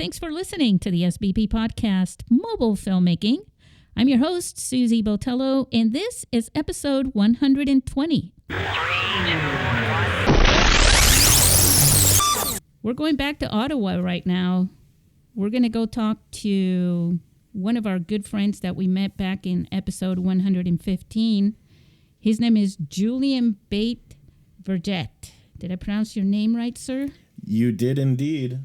Thanks for listening to the SBP podcast, Mobile Filmmaking. I'm your host, Susie Botello, and this is episode 120. We're going back to Ottawa right now. We're going to go talk to one of our good friends that we met back in episode 115. His name is Julian Bate-Vergette. Did I pronounce your name right, sir? You did indeed.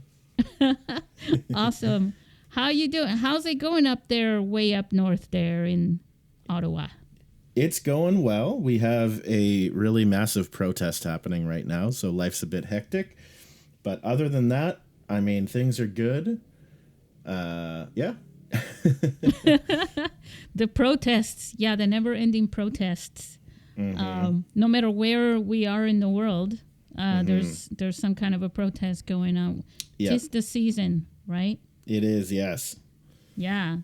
Awesome. How you doing? How's it going up there, way up north there in Ottawa? It's going well. We have a really massive protest happening right now, so life's a bit hectic. But other than that, I mean, things are good. Yeah. The protests, the never-ending protests. Mm-hmm. No matter where we are in the world, there's some kind of a protest going on. Yep. It's the season, right? It is, yes. Yeah.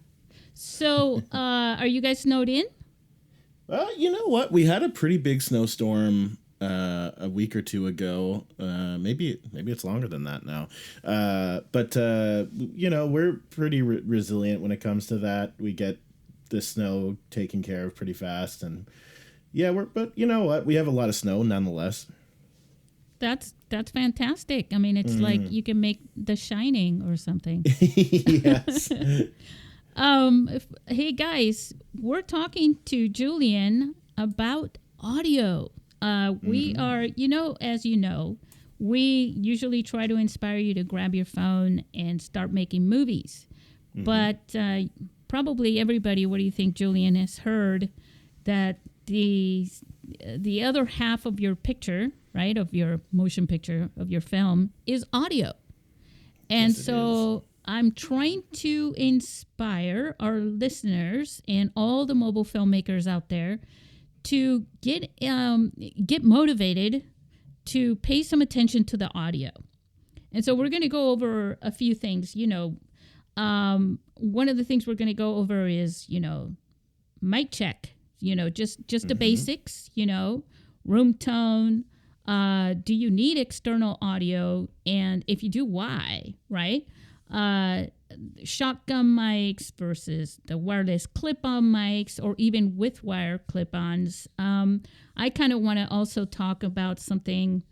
So, are you guys snowed in? You know what? We had a pretty big snowstorm a week or two ago. Maybe it's longer than that now. But we're pretty resilient when it comes to that. We get the snow taken care of pretty fast, and but you know what? We have a lot of snow nonetheless. That's fantastic. I mean, it's like you can make The Shining or something. Yes. Hey guys, we're talking to Julian about audio. We are, as you know, we usually try to inspire you to grab your phone and start making movies. Mm-hmm. But probably everybody, what do you think, Julian, has heard that the other half of your picture, right, of your motion picture, of your film, is audio. And yes, so I'm trying to inspire our listeners and all the mobile filmmakers out there to get motivated to pay some attention to the audio. And so we're going to go over a few things. One of the things we're going to go over is, mic check, just the basics, room tone. Do you need external audio? And if you do, why, right? Shotgun mics versus the wireless clip-on mics, or even with wire clip-ons. I kind of want to also talk about something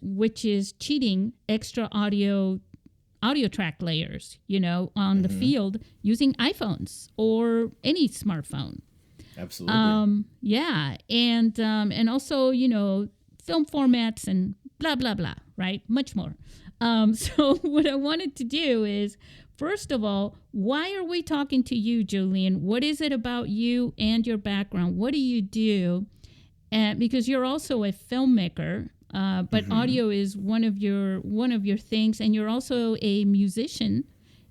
which is cheating extra audio track layers, on the field using iPhones or any smartphone. Absolutely. And also, film formats and blah, blah, blah, right? Much more. So what I wanted to do is, first of all, why are we talking to you, Julian? What is it about you and your background? What do you do? Because you're also a filmmaker, but audio is one of your things, and you're also a musician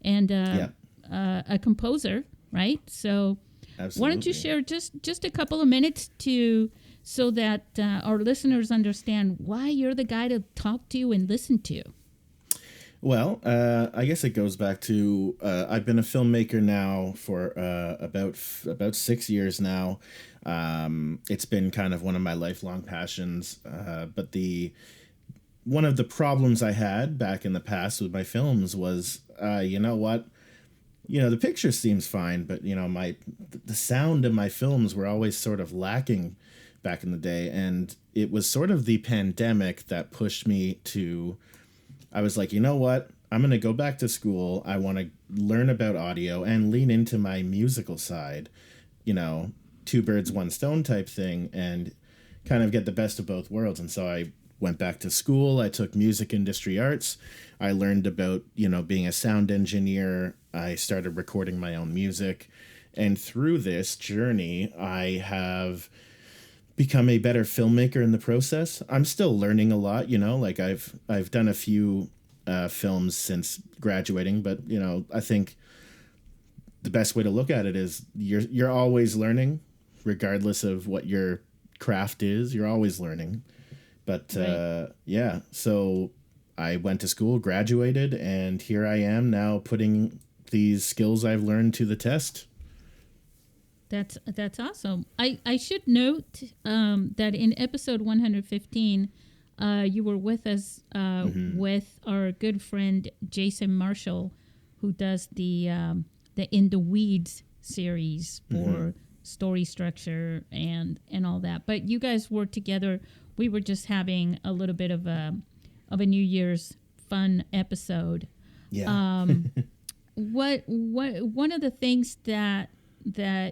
and a composer, right? So absolutely. Why don't you share just a couple of minutes so that our listeners understand why you're the guy to talk to and listen to? Well, I guess it goes back to I've been a filmmaker now for about 6 years now. It's been kind of one of my lifelong passions. But one of the problems I had back in the past with my films was, the picture seems fine, but the sound of my films were always sort of lacking back in the day, and it was sort of the pandemic that pushed me to. I was like, you know what? I'm going to go back to school. I want to learn about audio and lean into my musical side, two birds, one stone type thing, and kind of get the best of both worlds. And so I went back to school. I took music industry arts. I learned about, being a sound engineer. I started recording my own music. And through this journey, I have become a better filmmaker in the process. I'm still learning a lot, like I've done a few films since graduating, but I think the best way to look at it is you're always learning, regardless of what your craft is. You're always learning. But right. So I went to school, graduated, and here I am now putting these skills I've learned to the test. That's awesome. I should note that in episode 115, you were with us with our good friend Jason Marshall, who does the In the Weeds series for story structure and all that. But you guys were together. We were just having a little bit of a New Year's fun episode. Yeah. What one of the things that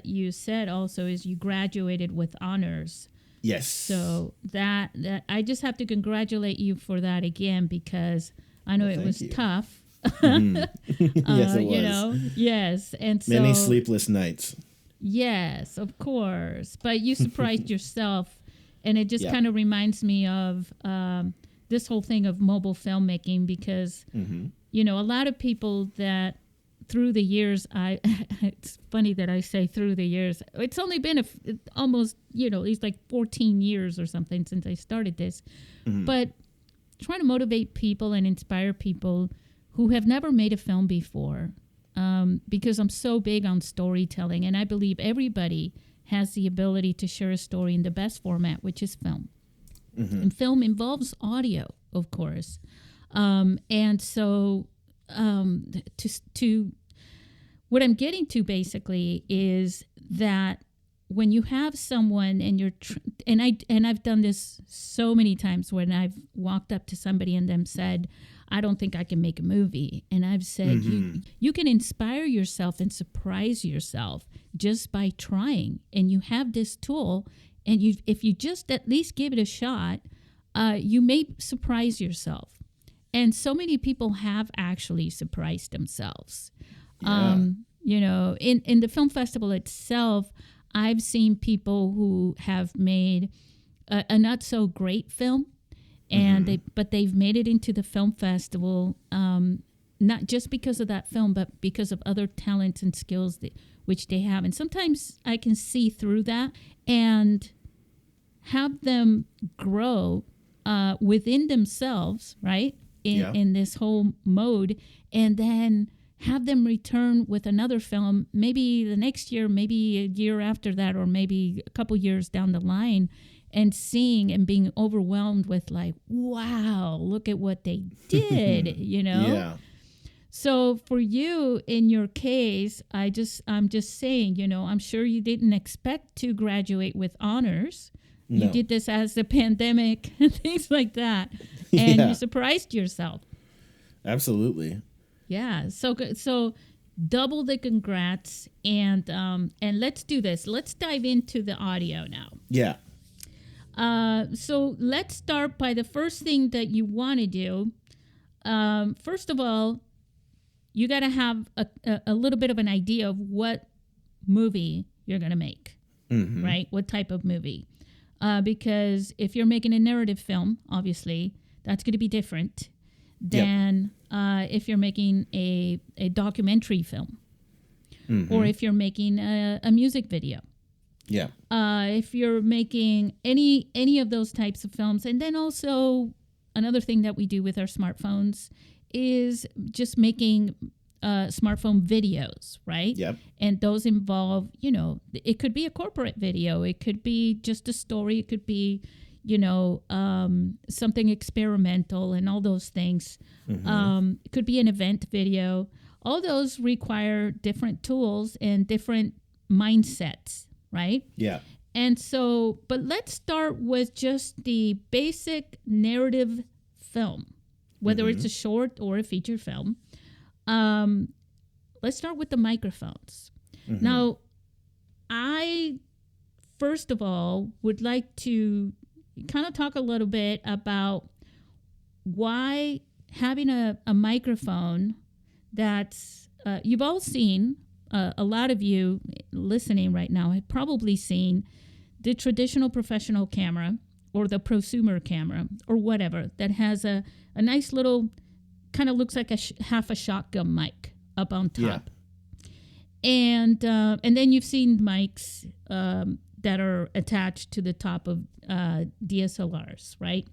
you said also is you graduated with honors. Yes. So that I just have to congratulate you for that again, because I know it was tough. Yes, it was. You know, yes, and so many sleepless nights. Yes, of course. But you surprised yourself, and it just kind of reminds me of this whole thing of mobile filmmaking, because you know, a lot of people that through the years, it's funny that I say through the years. It's only been almost, you know, it's like 14 years or something since I started this. But trying to motivate people and inspire people who have never made a film before, because I'm so big on storytelling, and I believe everybody has the ability to share a story in the best format, which is film. And film involves audio, of course. And so to what I'm getting to basically is that when you have someone and you're and I've done this so many times when I've walked up to somebody and them said, I don't think I can make a movie. And I've said, you can inspire yourself and surprise yourself just by trying. And you have this tool, and if you just at least give it a shot, you may surprise yourself. And so many people have actually surprised themselves. Yeah. You know, in the film festival itself, I've seen people who have made a not so great film, and but they've made it into the film festival, not just because of that film, but because of other talents and skills which they have. And sometimes I can see through that and have them grow within themselves, right? In this whole mode, and then have them return with another film, maybe the next year, maybe a year after that, or maybe a couple years down the line, and seeing and being overwhelmed with like, wow, look at what they did, you know? Yeah. So for you, in your case, I'm just saying, you know, I'm sure you didn't expect to graduate with honors. No. You did this as the pandemic and things like that. And you surprised yourself. Absolutely. Yeah. So double the congrats, and let's do this. Let's dive into the audio now. Yeah. So let's start by the first thing that you want to do. First of all, you got to have a little bit of an idea of what movie you're going to make, right? What type of movie? Because if you're making a narrative film, obviously, that's going to be different than if you're making a documentary film, or if you're making a music video. Yeah. If you're making any of those types of films. And then also another thing that we do with our smartphones is just making smartphone videos, right? Yep. And those involve, you know, it could be a corporate video. It could be just a story. It could be, you know, something experimental and all those things. It could be an event video. All those require different tools and different mindsets, right? Yeah. And so, but let's start with just the basic narrative film, whether it's a short or a feature film. Let's start with the microphones. Now, I, first of all, would like to kind of talk a little bit about why having a microphone that's, you've all seen, a lot of you listening right now have probably seen the traditional professional camera or the prosumer camera or whatever that has a nice little, kind of looks like half a shotgun mic up on top. And then you've seen mics that are attached to the top of DSLRs, right?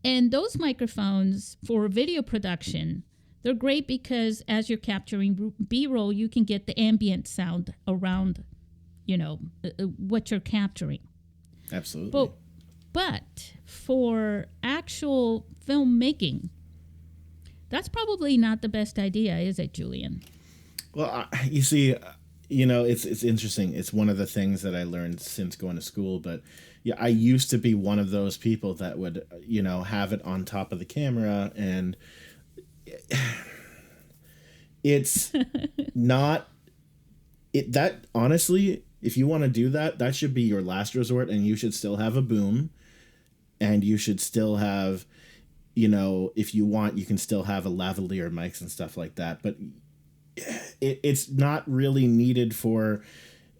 And those microphones for video production, they're great because as you're capturing B-roll, you can get the ambient sound around, you know, what you're capturing. Absolutely. But But for actual filmmaking, that's probably not the best idea, is it, Julian? Well, you see, it's interesting. It's one of the things that I learned since going to school. But yeah, I used to be one of those people that would, have it on top of the camera, and it's not it. That honestly, if you want to do that, that should be your last resort, and you should still have a boom, and you should still have, if you want, you can still have a lavalier mics and stuff like that. But it's not really needed for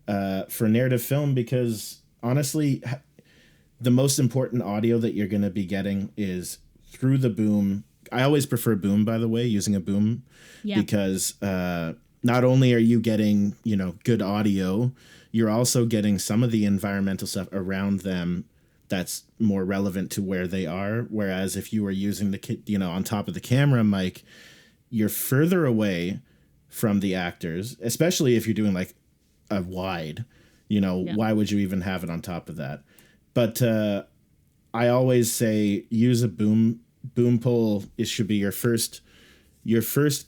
narrative film, because honestly, the most important audio that you're going to be getting is through the boom. I always prefer boom, by the way, using a boom, because not only are you getting, good audio, you're also getting some of the environmental stuff around them that's more relevant to where they are. Whereas if you were using on top of the camera mic, you're further away from the actors, especially if you're doing like a wide, why would you even have it on top of that? But I always say use a boom pole. It should be your first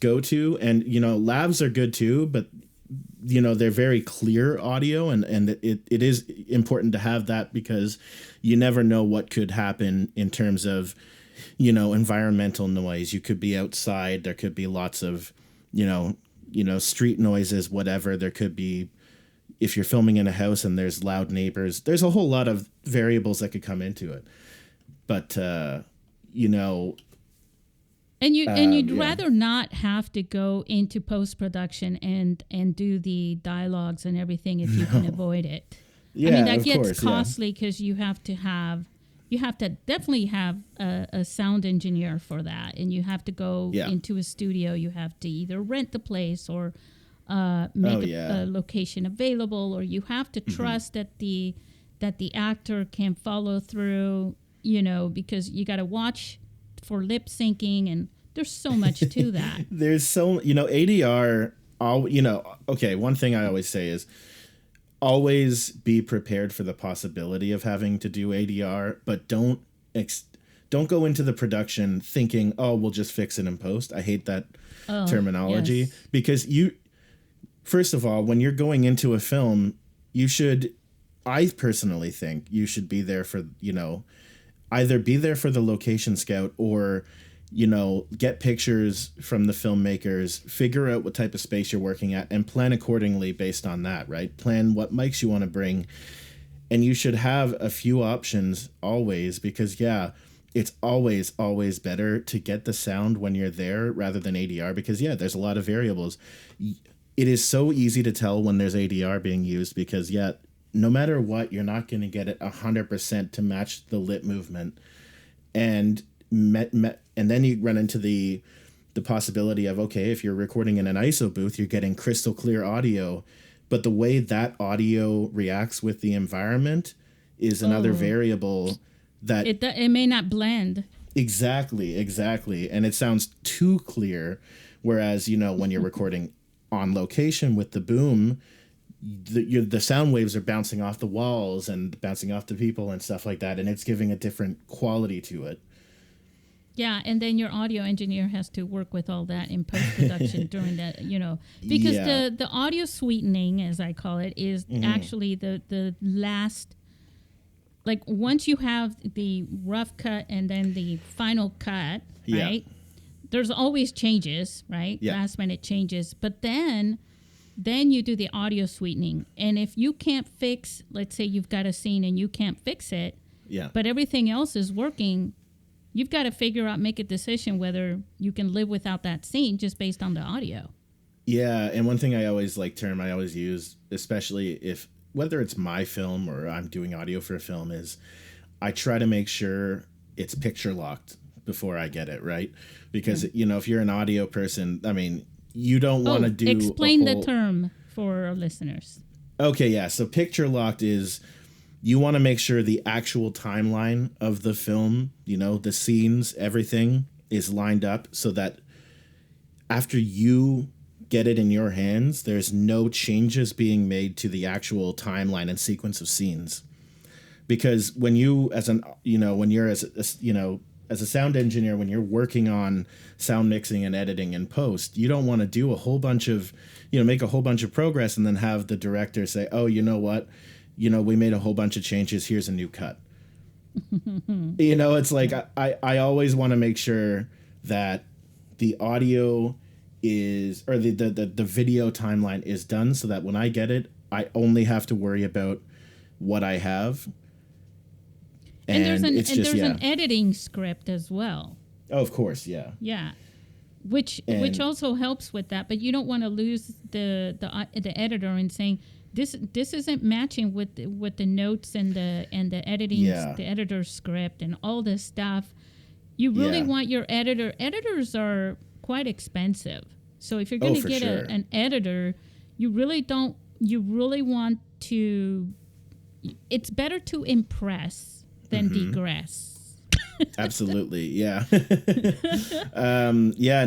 go-to. And, labs are good too, but they're very clear audio, and it is important to have that, because you never know what could happen in terms of, environmental noise. You could be outside. There could be lots of, street noises, whatever. There could be, if you're filming in a house and there's loud neighbors, there's a whole lot of variables that could come into it. But, and you'd rather not have to go into post-production and do the dialogues and everything if you can avoid it. Yeah, I mean, that of gets course, costly, because you have to definitely have a sound engineer for that, and you have to go into a studio. You have to either rent the place or make a location available, or you have to trust that the actor can follow through, because you got to watch for lip syncing, and there's so much to that. There's so, ADR, okay, one thing I always say is always be prepared for the possibility of having to do ADR, but don't go into the production thinking, oh, we'll just fix it in post. I hate that terminology, because first of all, when you're going into a film, I personally think you should be there for, either be there for the location scout, or, get pictures from the filmmakers, figure out what type of space you're working at, and plan accordingly based on that, right? Plan what mics you want to bring. And you should have a few options always, because, it's always better to get the sound when you're there rather than ADR, because, there's a lot of variables. It is so easy to tell when there's ADR being used, because, no matter what, you're not going to get it 100% to match the lip movement. And and then you run into the possibility of, okay, if you're recording in an ISO booth, you're getting crystal clear audio, but the way that audio reacts with the environment is another variable that it may not blend. Exactly. And it sounds too clear. Whereas, when you're recording on location with the boom, the sound waves are bouncing off the walls and bouncing off the people and stuff like that, and it's giving a different quality to it. Yeah, and then your audio engineer has to work with all that in post-production during that, because the audio sweetening, as I call it, is actually the last, like, once you have the rough cut and then the final cut, right? There's always changes, right? Last minute changes, but then you do the audio sweetening. And if you can't fix, let's say you've got a scene and you can't fix it, but everything else is working, you've got to make a decision whether you can live without that scene just based on the audio. Yeah, and one thing I always I always use, especially whether it's my film or I'm doing audio for a film, is I try to make sure it's picture locked before I get it, right? Because, if you're an audio person, I mean, you don't want to do... Explain the term for our listeners. Okay, yeah. So picture locked is you want to make sure the actual timeline of the film, the scenes, everything is lined up so that after you get it in your hands, there's no changes being made to the actual timeline and sequence of scenes. because when you as an when you're as a sound engineer, when you're working on sound mixing and editing and post, you don't want to do a whole bunch of make a whole bunch of progress and then have the director say, oh, you know what, we made a whole bunch of changes, here's a new cut. It's like I always want to make sure that the audio is, or the video timeline is done, so that when I get it, I only have to worry about what I have. And there's an editing script as well. Oh, of course, yeah. Yeah, which also helps with that. But you don't want to lose the editor in saying this isn't matching with the notes and the editing, the editor's script and all this stuff. You really want your editor. Editors are quite expensive. So if you're going to get an editor, you really want to. It's better to impress than digress. Absolutely, yeah. I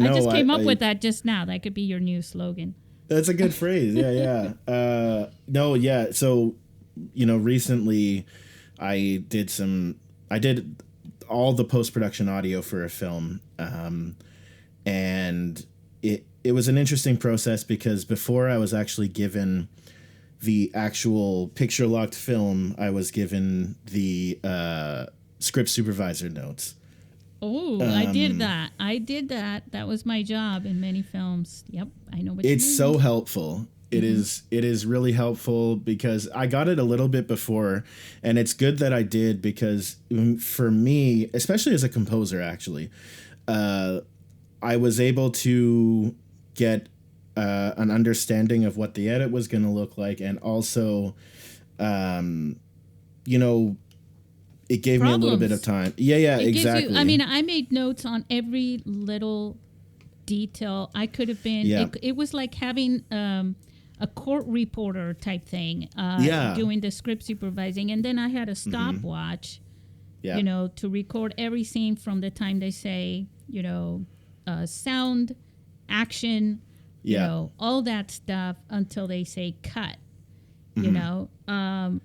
just came up with that just now. That could be your new slogan. That's a good phrase. Yeah. So, recently I did all the post-production audio for a film. And it was an interesting process because before I was actually given the actual picture-locked film, I was given the script supervisor notes. Oh, I did that. That was my job in many films. Yep, I know what you mean. It's so helpful. It is really helpful because I got it a little bit before, and it's good that I did because for me, especially as a composer, actually, I was able to get an understanding of what the edit was going to look like, and also, it gave me a little bit of time. Yeah, exactly. I made notes on every little detail. I could have been. Yeah. It was like having a court reporter type thing. Doing the script supervising, and then I had a stopwatch. To record every scene from the time they say, sound, action, all that stuff until they say cut. And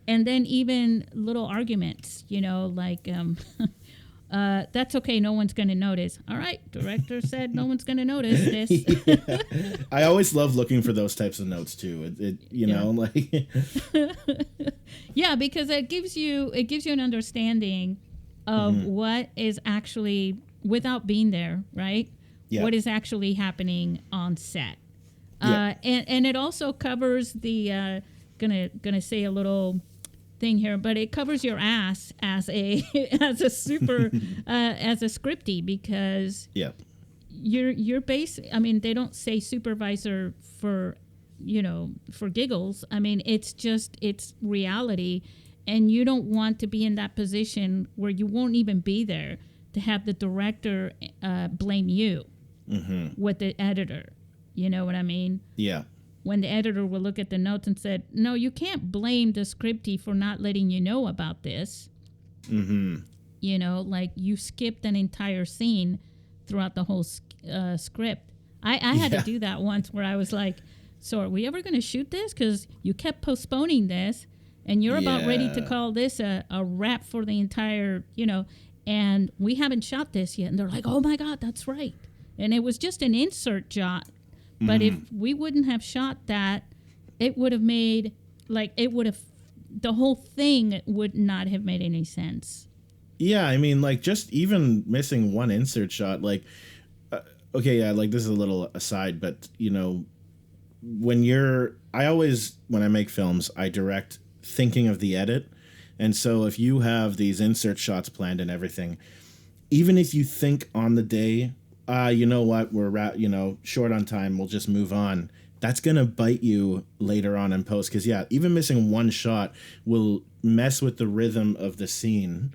then even little arguments, that's okay, no one's going to notice. All right, director said no one's going to notice this. I always love looking for those types of notes too. Yeah, because it gives you an understanding of what is actually, without being there, right? Yeah. What is actually happening on set. And it also covers the gonna say a little thing here, but it covers your ass as a scripty, because you're they don't say supervisor for giggles. It's reality, and you don't want to be in that position where you won't even be there to have the director blame you with the editor. You know what I mean? Yeah. When the editor will look at the notes and said, no, you can't blame the scriptie for not letting you know about this. Like you skipped an entire scene throughout the whole script. I had to do that once where I was like, so are we ever going to shoot this? Because you kept postponing this, and you're about ready to call this a wrap for the entire, and we haven't shot this yet. And they're like, oh my God, that's right. And it was just an insert shot. But if we wouldn't have shot that, it would have made, the whole thing would not have made any sense. Yeah, just even missing one insert shot, this is a little aside, but, when I make films, I direct thinking of the edit. And so if you have these insert shots planned and everything, even if you think on the day, you know what, we're short on time, we'll just move on, that's gonna bite you later on in post, because even missing one shot will mess with the rhythm of the scene.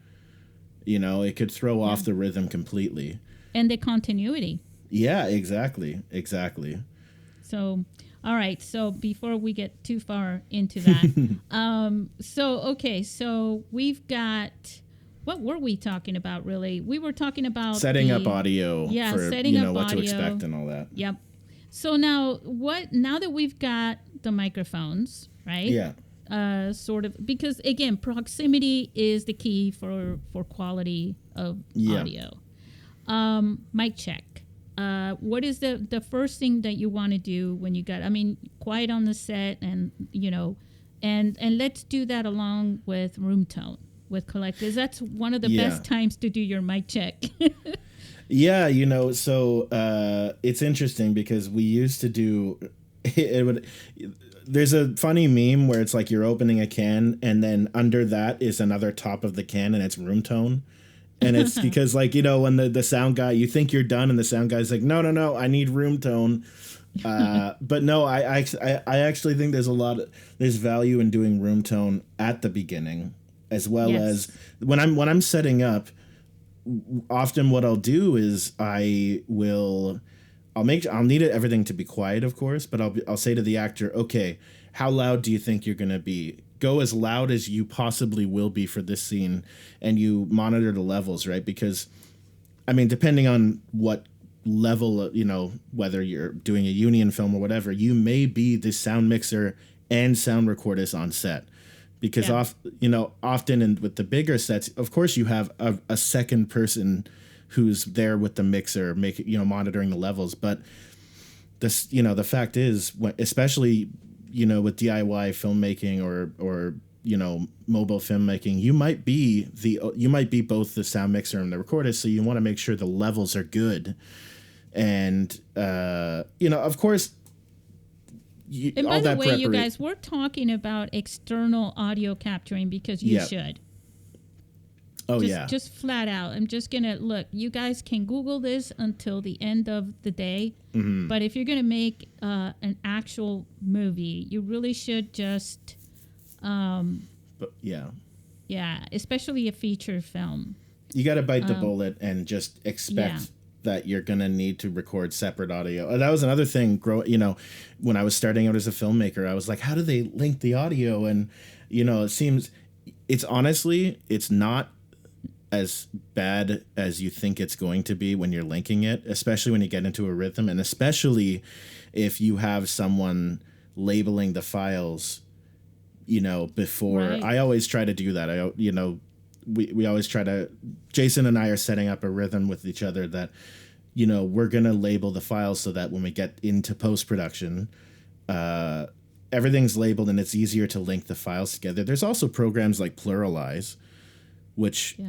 It could throw off the rhythm completely, and the continuity. Exactly. So all right, so before we get too far into that, so we've got, what were we talking about, really? We were talking about setting up audio, for setting up what audio, to expect and all that. Yep. So now that we've got the microphones, right? Yeah. sort of, because again, proximity is the key for quality of audio. Mic check. What is the first thing that you want to do when you got, I mean, quiet on the set, and and let's do that along with room tone with collectors. That's one of the best times to do your mic check. Yeah, so it's interesting because we used to do there's a funny meme where it's like you're opening a can and then under that is another top of the can and it's room tone. And it's because when the sound guy, you think you're done and the sound guy's like, no, I need room tone. But no, I actually think there's value in doing room tone at the beginning, as well as when I'm setting up. Often what I'll do is I'll need everything to be quiet, of course, but I'll say to the actor, okay, how loud do you think you're going to be? Go as loud as you possibly will be for this scene, and you monitor the levels, right? Because, I mean, depending on what level, whether you're doing a union film or whatever, you may be the sound mixer and sound recordist on set. Because often with the bigger sets, of course, you have a second person who's there with the mixer, monitoring the levels. But the fact is, especially with DIY filmmaking or mobile filmmaking, you might be both the sound mixer and the recordist. So you want to make sure the levels are good, and of course. And by the way, you guys, we're talking about external audio capturing because you should. Oh, Just flat out. I'm just going to look. You guys can Google this until the end of the day. Mm-hmm. But if you're going to make an actual movie, you really should just. Yeah, especially a feature film. You got to bite the bullet and just expect that you're going to need to record separate audio. That was another thing, when I was starting out as a filmmaker, I was like, how do they link the audio? And, it's honestly not as bad as you think it's going to be when you're linking it, especially when you get into a rhythm, and especially if you have someone labeling the files, before. Right. I always try to do that. We always try to, Jason and I are setting up a rhythm with each other that, we're going to label the files so that when we get into post-production, everything's labeled and it's easier to link the files together. There's also programs like Pluralize, which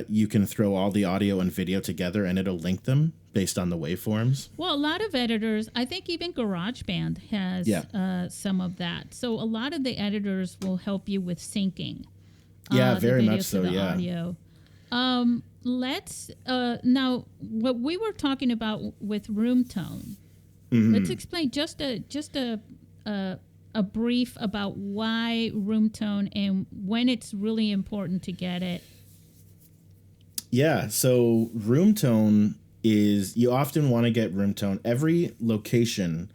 you can throw all the audio and video together and it'll link them based on the waveforms. Well, a lot of editors, I think even GarageBand has some of that. So a lot of the editors will help you with syncing. Yeah, very much so. Yeah. Audio. Let's now what we were talking about with room tone. Mm-hmm. Let's explain just a brief about why room tone and when it's really important to get it. Yeah, so room tone is, you often want to get room tone every location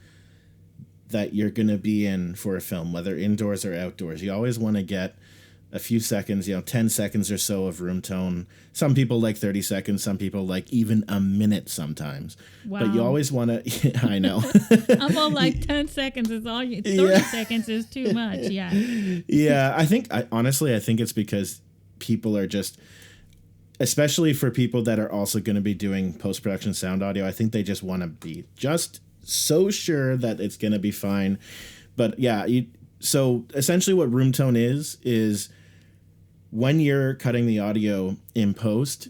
that you're going to be in for a film, whether indoors or outdoors. You always want to get a few seconds, 10 seconds or so of room tone. Some people like 30 seconds. Some people like even a minute sometimes. Wow. But you always want to, I know. I'm all like 10 seconds is all you, 30 seconds is too much. Yeah. Yeah. I think it's because people are just, especially for people that are also going to be doing post-production sound audio, I think they just want to be just so sure that it's going to be fine. But yeah, so essentially what room tone is when you're cutting the audio in post,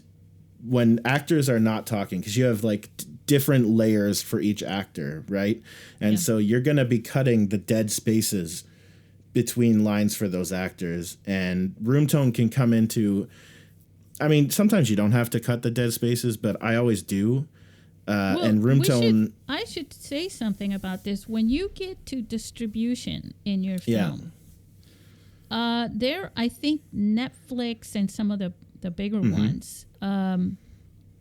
when actors are not talking, because you have like different layers for each actor, right? And so you're going to be cutting the dead spaces between lines for those actors. And room tone can come into, I mean, sometimes you don't have to cut the dead spaces, but I always do. And room tone. I should say something about this. When you get to distribution in your film, I think Netflix and some of the bigger ones,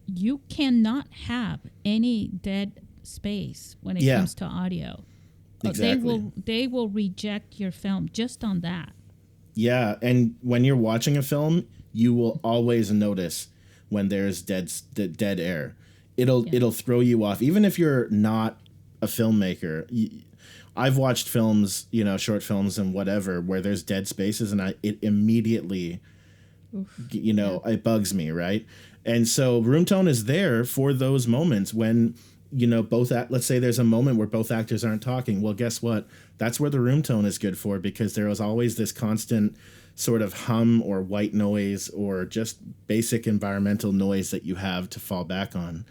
you cannot have any dead space when it comes to audio. Exactly. They will reject your film just on that. Yeah, and when you're watching a film, you will always notice when there's dead air. It'll throw you off, even if you're not a filmmaker. I've watched films, you know, short films and whatever, where there's dead spaces, and it immediately, you know, it bugs me, right? And so room tone is there for those moments when, you know, let's say there's a moment where both actors aren't talking. Well, guess what? That's where the room tone is good for, because there is always this constant sort of hum or white noise or just basic environmental noise that you have to fall back on.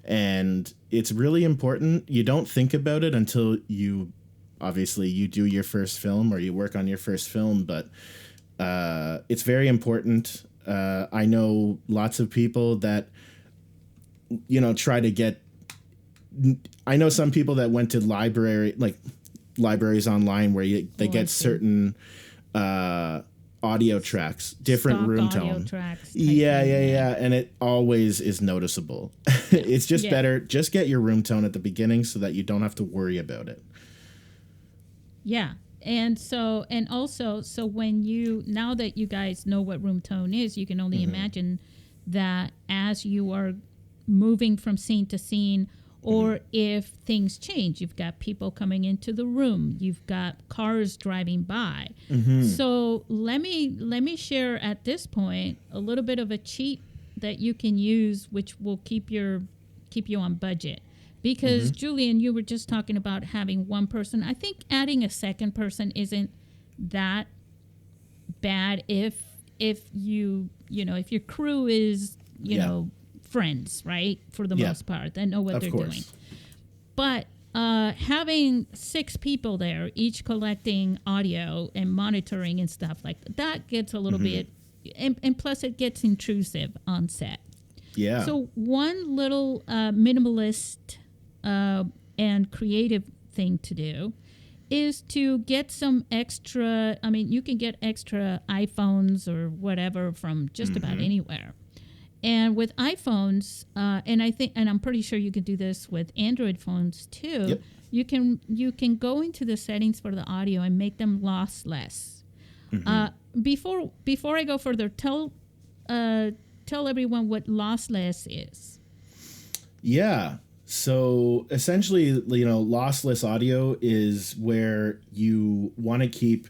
And it's really important. You don't think about it until you do your first film or you work on your first film, but it's very important. I know lots of people that, you know, I know some people that went to libraries online where they get certain audio tracks, different Stock room audio tone. tracks. Yeah. And it always is noticeable. It's just better. Just get your room tone at the beginning so that you don't have to worry about it. Yeah. And also, now that you guys know what room tone is, you can only imagine that as you are moving from scene to scene, or if things change, you've got people coming into the room, you've got cars driving by. So let me share at this point a little bit of a cheat that you can use, which will keep you on budget. Because Julian, you were just talking about having one person. I think adding a second person isn't that bad if if your crew is friends, right, for the most part, that know what they're doing. But having 6 people there, each collecting audio and monitoring and stuff like that gets a little bit, and plus it gets intrusive on set. Yeah. So one little minimalist and creative thing to do is to get some extra. I mean, you can get extra iPhones or whatever from just about anywhere. And with iPhones, and I'm pretty sure you can do this with Android phones too. Yep. You can go into the settings for the audio and make them lossless. Before I go further, tell everyone what lossless is. Yeah. So essentially, lossless audio is where you want to keep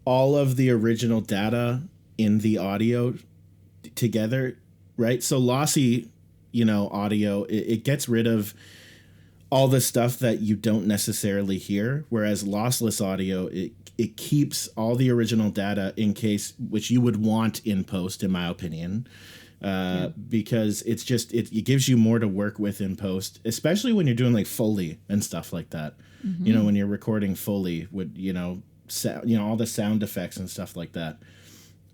all of the original data in the audio together, right? So lossy, audio, it gets rid of all the stuff that you don't necessarily hear, whereas lossless audio, it keeps all the original data in case, which you would want in post, in my opinion. Because it gives you more to work with in post, especially when you're doing like Foley and stuff like that. When you're recording Foley with, all the sound effects and stuff like that.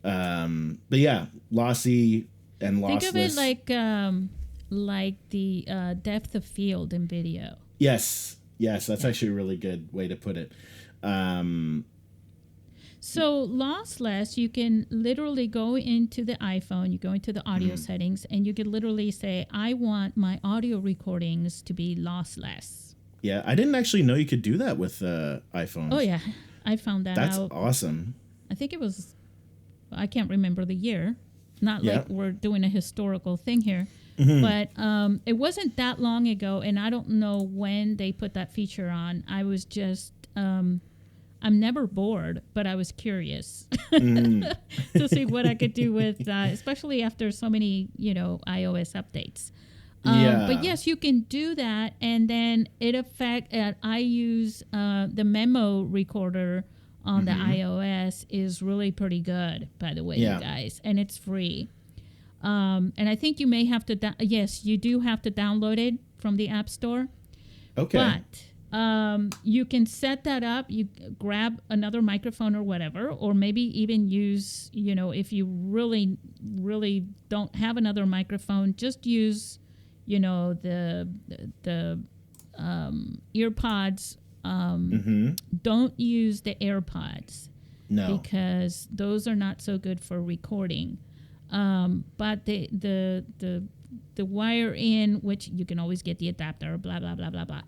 But yeah, lossy and lossless. Think of it like the depth of field in video. Yes, that's actually a really good way to put it. So lossless, you can literally go into the iPhone, you go into the audio settings, and you can literally say, I want my audio recordings to be lossless. Yeah, I didn't actually know you could do that with iPhones. Oh, yeah. I found that out. That's awesome. I think it was, I can't remember the year. Not like we're doing a historical thing here. But it wasn't that long ago, and I don't know when they put that feature on. I was just... I'm never bored, but I was curious to see what I could do with, especially after so many, iOS updates. But yes, you can do that, and then I use the memo recorder on the iOS is really pretty good, by the way, you guys, and it's free. And I think you may have to. Yes, you do have to download it from the App Store. Okay, but. You can set that up. You grab another microphone or whatever, or maybe even use, if you really, really don't have another microphone, just use, the earpods. Don't use the AirPods. No, because those are not so good for recording. But the wire in, which you can always get the adapter, blah blah blah blah blah,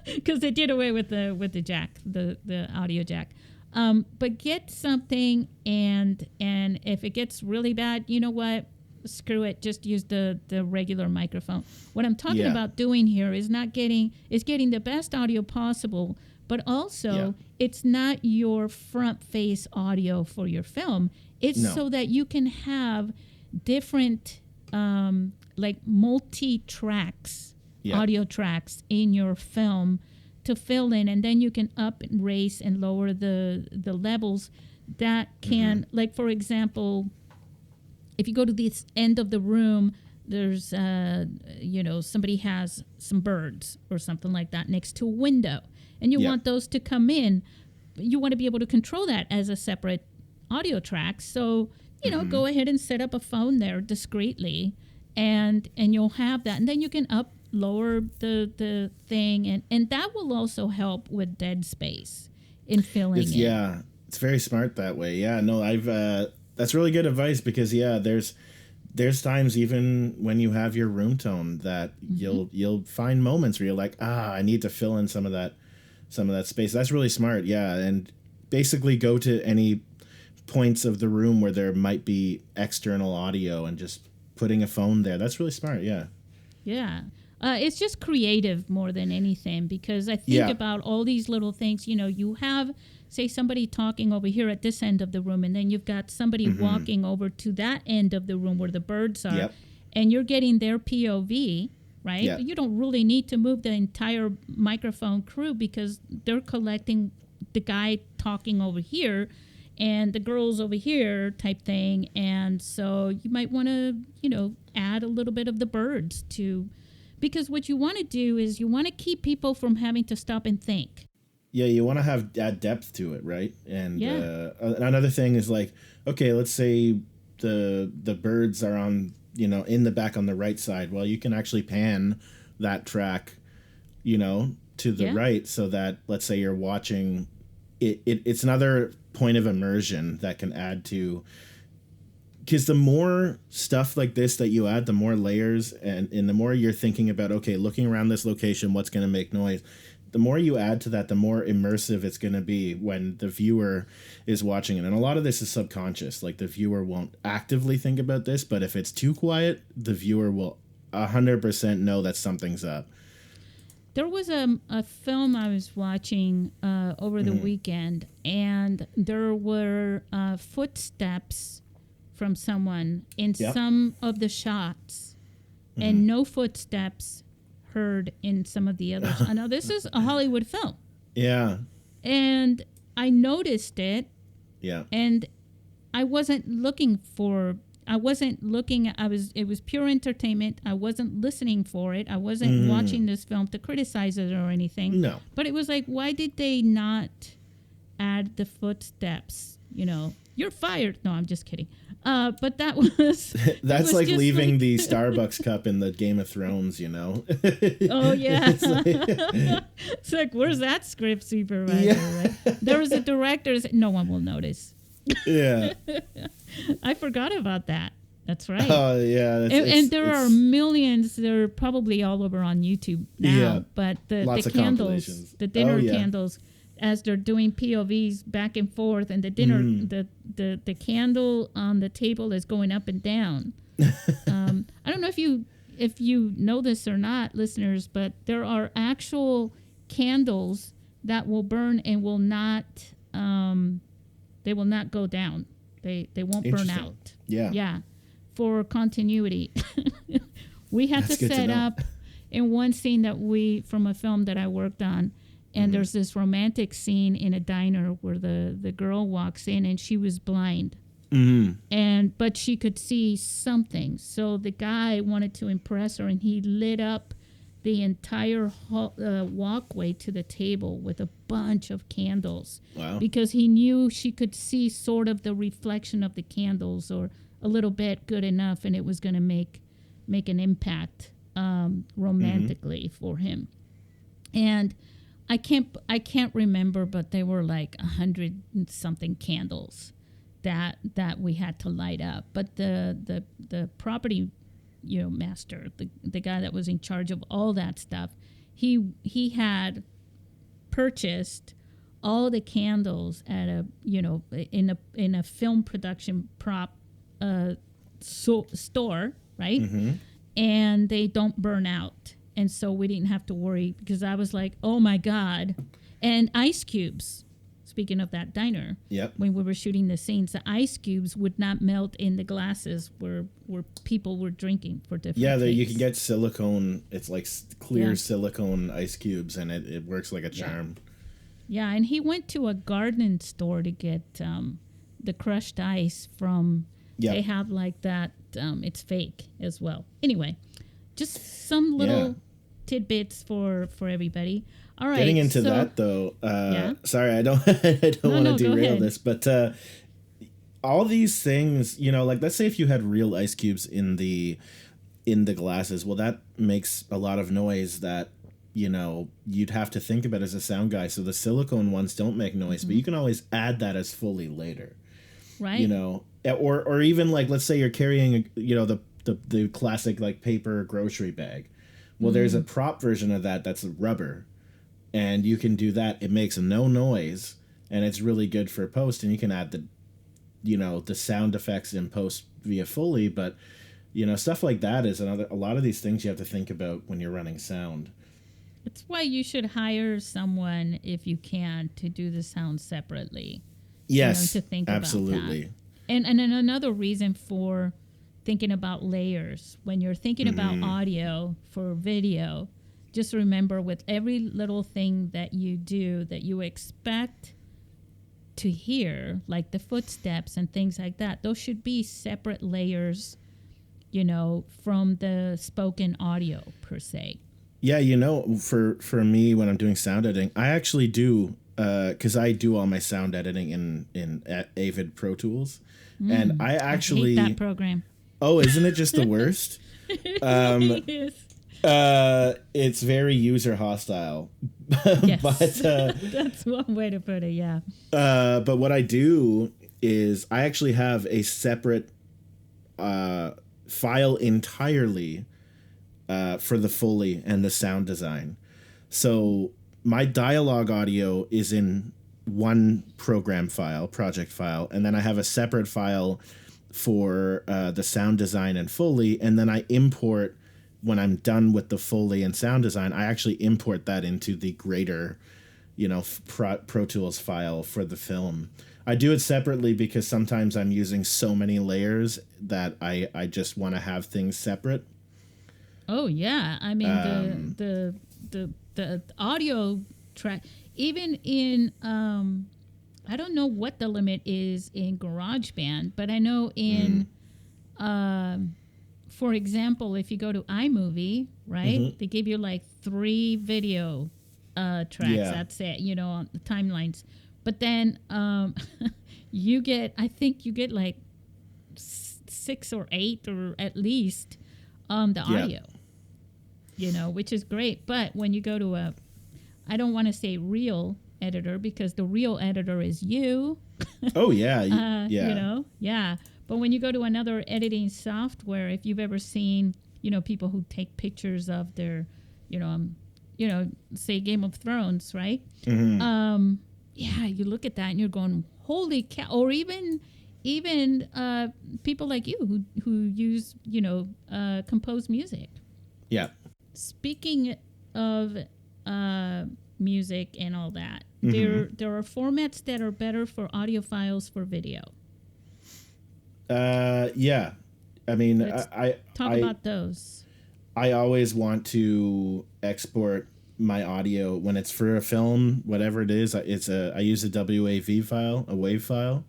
because they did away with the jack, the audio jack. But get something, and if it gets really bad, you know what? screw it, just use the regular microphone. What I'm talking Yeah. about doing here is getting the best audio possible, but also it's not your front face audio for your film. It's so that you can have different like multi-tracks, audio tracks in your film to fill in, and then you can up and raise and lower the levels that can, like, for example, if you go to this end of the room, there's somebody has some birds or something like that next to a window, and you want those to come in. You want to be able to control that as a separate audio track. So go ahead and set up a phone there discreetly, and you'll have that, and then you can up lower the thing, and that will also help with dead space in filling it. Yeah, it's very smart that way. Yeah, no, I've that's really good advice, because there's times even when you have your room tone that you'll find moments where you're like, I need to fill in some of that space. That's really smart. Yeah, and basically go to any points of the room where there might be external audio and just putting a phone there. That's really smart. Yeah. Yeah. It's just creative more than anything, because I think about all these little things. You have, say, somebody talking over here at this end of the room, and then you've got somebody walking over to that end of the room where the birds are, and you're getting their POV, right? Yep. You don't really need to move the entire microphone crew, because they're collecting the guy talking over here and the girls over here type thing. And so you might want to, add a little bit of the birds to... Because what you want to do is you want to keep people from having to stop and think. Yeah, you want to add depth to it, right? And another thing is, like, okay, let's say the birds are on, in the back on the right side. Well, you can actually pan that track, to the right, so that, let's say you're watching it. It's another point of immersion that can add to... Because the more stuff like this that you add, the more layers, and the more you're thinking about, okay, looking around this location, what's going to make noise? The more you add to that, the more immersive it's going to be when the viewer is watching it. And a lot of this is subconscious. Like, the viewer won't actively think about this, but if it's too quiet, the viewer will 100% know that something's up. There was a film I was watching over the weekend, and there were footsteps from someone in some of the shots, and no footsteps heard in some of the others. I know this is a Hollywood film. Yeah. And I noticed it. Yeah. And I wasn't looking, it was pure entertainment. I wasn't listening for it. I wasn't watching this film to criticize it or anything. No. But it was like, why did they not add the footsteps? You're fired. No, I'm just kidding. But that was... That's like leaving the Starbucks cup in the Game of Thrones, Oh, yeah. It's like, where's that script supervisor, right? There was a director... No one will notice. Yeah. I forgot about that. That's right. Oh, yeah. And there are millions. They're probably all over on YouTube now. Yeah. But the candles, the dinner candles... as they're doing POVs back and forth, and the dinner, the candle on the table is going up and down. I don't know if you know this or not, listeners, but there are actual candles that will burn and will not they will not go down. They won't burn out. Yeah, for continuity. We had to set up in one scene from a film that I worked on. And there's this romantic scene in a diner where the girl walks in, and she was blind. But she could see something. So the guy wanted to impress her, and he lit up the entire walkway to the table with a bunch of candles. Wow. Because he knew she could see sort of the reflection of the candles, or a little bit good enough, and it was going to make an impact romantically for him. And I can't remember, but they were like 100 and something candles that we had to light up. But the property, master, the guy that was in charge of all that stuff, he had purchased all the candles at in a film production prop store, right? And they don't burn out. And so we didn't have to worry because I was like, oh my God. And ice cubes. Speaking of that diner, when we were shooting the scenes, the ice cubes would not melt in the glasses where people were drinking for different you can get silicone. It's like clear silicone ice cubes, and it works like a charm. Yeah, and he went to a garden store to get the crushed ice from. They have like that. It's fake as well. Anyway, just some little tidbits for everybody. All right. Getting into that though, sorry, I don't want to derail this, but all these things, like let's say if you had real ice cubes in the glasses, well, that makes a lot of noise that you'd have to think about as a sound guy. So the silicone ones don't make noise, but you can always add that as Foley later, right? Or even like let's say you're carrying the classic like paper grocery bag. Well, there's a prop version of that's rubber. And you can do that. It makes no noise, and it's really good for post. And you can add the sound effects in post via Foley. But stuff like that is a lot of these things you have to think about when you're running sound. That's why you should hire someone if you can to do the sound separately. Yes, to think absolutely. About that. And another reason for thinking about layers when you're thinking about audio for video. Just remember with every little thing that you do that you expect to hear, like the footsteps and things like that, those should be separate layers, from the spoken audio per se. Yeah, for me when I'm doing sound editing, I actually do, because I do all my sound editing in Avid Pro Tools. And I actually... I hate that program. Oh, isn't it just the worst? Yes. It's very user hostile. Yes. But that's one way to put it, yeah. But what I do is I actually have a separate file entirely for the Foley and the sound design. So my dialogue audio is in one project file, and then I have a separate file for the sound design and Foley, and then I import. When I'm done with the Foley and sound design, I actually import that into the greater, Pro Tools file for the film. I do it separately because sometimes I'm using so many layers that I just want to have things separate. Oh yeah, I mean the audio track, even in I don't know what the limit is in GarageBand, but I know in for example, if you go to iMovie, right, they give you like 3 video tracks. That's it, on the timelines. But then I think you get like 6 or 8 or at least the audio, which is great. But when you go to I don't want to say real editor because the real editor is you. Oh, yeah. But when you go to another editing software, if you've ever seen, people who take pictures of their, say Game of Thrones, right? You look at that and you're going, holy cow. Or even people like you who use, compose music. Yeah. Speaking of music and all that, there are formats that are better for audio files for video. Yeah. I mean, I talk about those. I always want to export my audio when it's for a film, whatever it is. I use a WAV file, a WAV file.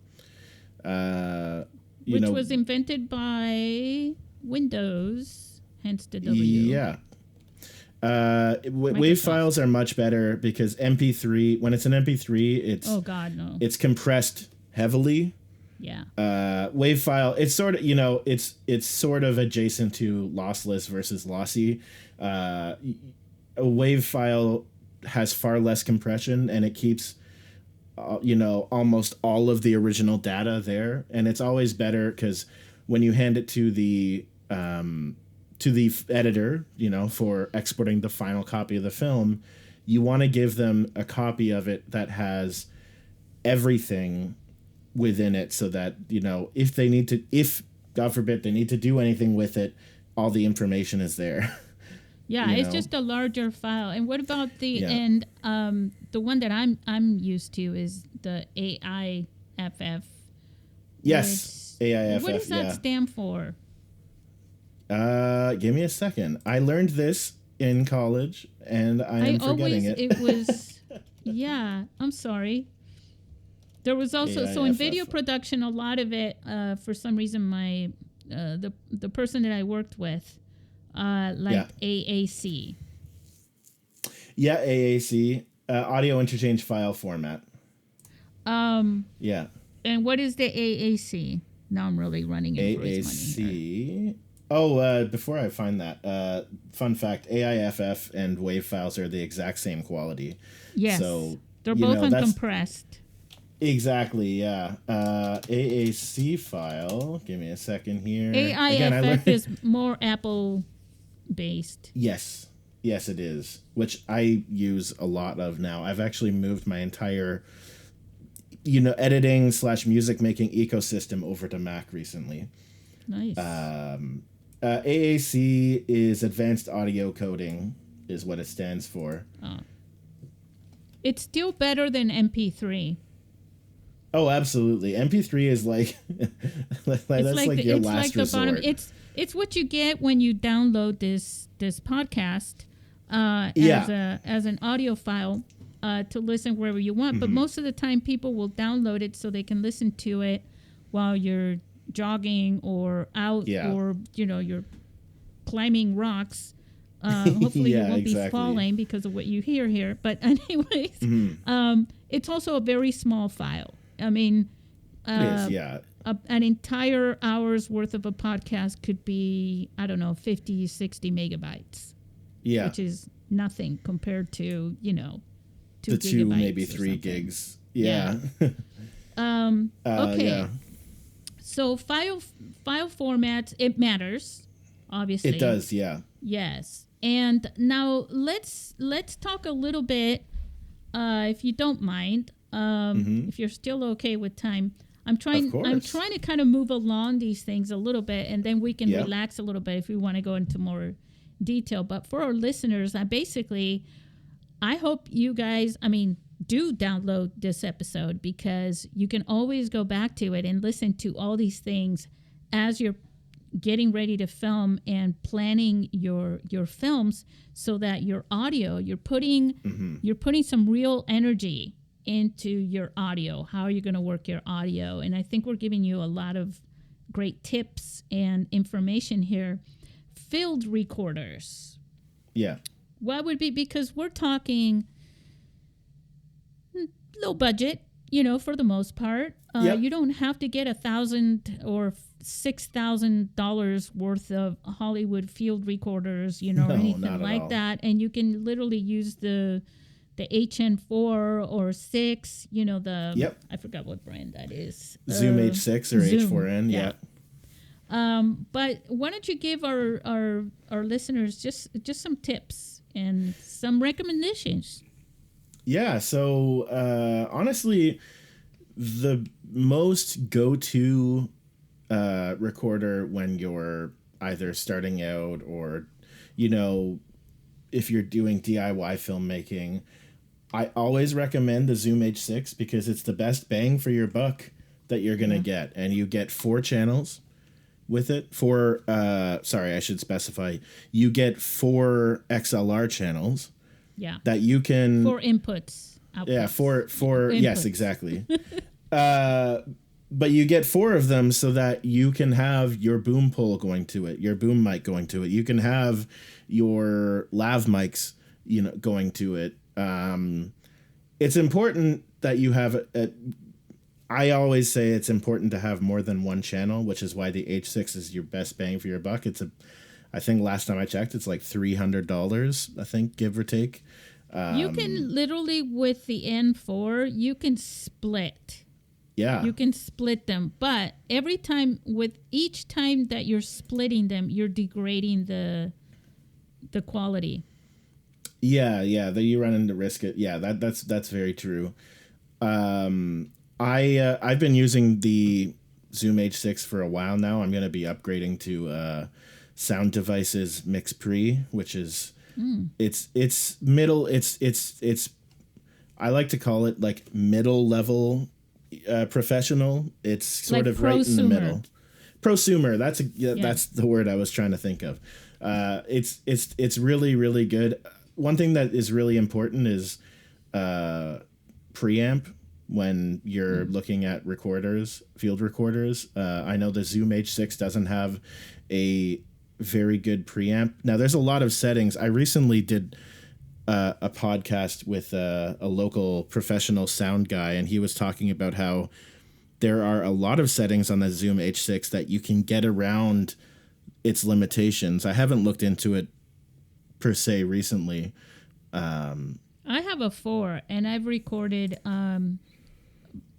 Which was invented by Windows, hence the W. Yeah. WAV files are much better because MP3, when it's an MP3, it's oh god no, it's compressed heavily. Yeah. WAV file, it's sort of it's sort of adjacent to lossless versus lossy. A WAV file has far less compression and it keeps almost all of the original data there, and it's always better because when you hand it to the editor, for exporting the final copy of the film, you want to give them a copy of it that has everything within it so that, if they need to, if God forbid they need to do anything with it, all the information is there. Yeah, it's just a larger file. And what about the the one that I'm used to is the AIFF. Yes, AIFF. What does that stand for? Give me a second. I learned this in college, and I am forgetting it. It was, yeah. I'm sorry. There was also AIFF. So in video production, a lot of it, for some reason, my the person that I worked with, AAC. Yeah, AAC, audio interchange file format. Yeah. And what is the AAC? Now I'm really running in for his money here. Oh, before I find that, fun fact: AIFF and WAV files are the exact same quality. Yes, so they're both uncompressed. Exactly, yeah. AAC file. Give me a second here. AIFF is more Apple based. Yes, it is, which I use a lot of now. I've actually moved my entire, editing / music making ecosystem over to Mac recently. Nice. AAC is Advanced Audio Coding, is what it stands for. Oh. It's still better than MP3. Oh, absolutely. MP3 is like that's like your last resort. It's what you get when you download this podcast as an audio file to listen wherever you want. Mm-hmm. But most of the time, people will download it so they can listen to it while you're jogging or out or you're climbing rocks. Hopefully you won't be falling because of what you hear here. But anyways, it's also a very small file. I mean, it is, an entire hour's worth of a podcast could be, 50, 60 megabytes. Yeah. Which is nothing compared to, 2 the 2, maybe 3 gigs. Yeah. Okay. Yeah. So file formats, it matters, obviously. It does, yeah. Yes. And now let's talk a little bit, if you don't mind, if you're still okay with time. I'm trying to kind of move along these things a little bit, and then we can relax a little bit if we want to go into more detail. But for our listeners, I hope you guys, do download this episode, because you can always go back to it and listen to all these things as you're getting ready to film and planning your films, so that your audio, you're putting some real energy into your audio. How are you going to work your audio? And I think we're giving you a lot of great tips and information here. Field recorders. Yeah. What would be, because we're talking low budget, for the most part. You don't have to get $1,000 or $6,000 worth of Hollywood field recorders, or anything like that. And you can literally use the HN4 or 6, I forgot what brand that is. Zoom H6 or Zoom, H4n, yeah. But why don't you give our listeners just some tips and some recommendations? Yeah, so honestly, the most go-to recorder when you're either starting out or, if you're doing DIY filmmaking, I always recommend the Zoom H6, because it's the best bang for your buck that you're going to get. And you get 4 channels with it. I should specify. You get 4 XLR channels. Yeah. That you can... 4 inputs. Outputs. Yeah, 4 inputs. Yes, exactly. But you get 4 of them so that you can have your boom pole going to it, your boom mic going to it. You can have your lav mics, going to it. It's important that you have I always say it's important to have more than one channel, which is why the H6 is your best bang for your buck. I think last time I checked, it's like $300, I think, give or take. You can literally, with the N4, you can split. Yeah. You can split them. But each time that you're splitting them, you're degrading the quality. Yeah. That you run into risk. That's very true. I've been using the Zoom H6 for a while now. I'm going to be upgrading to Sound Devices Mix Pre, which is it's middle. It's I like to call it like middle level professional. It's sort Like of right in the prosumer. middle. Prosumer. That's the word I was trying to think of. It's really, really good. One thing that is really important is preamp when you're looking at recorders, field recorders. I know the Zoom H6 doesn't have a very good preamp. Now, there's a lot of settings. I recently did a podcast with a local professional sound guy, and he was talking about how there are a lot of settings on the Zoom H6 that you can get around its limitations. I haven't looked into it per se recently. I have a 4, and I've recorded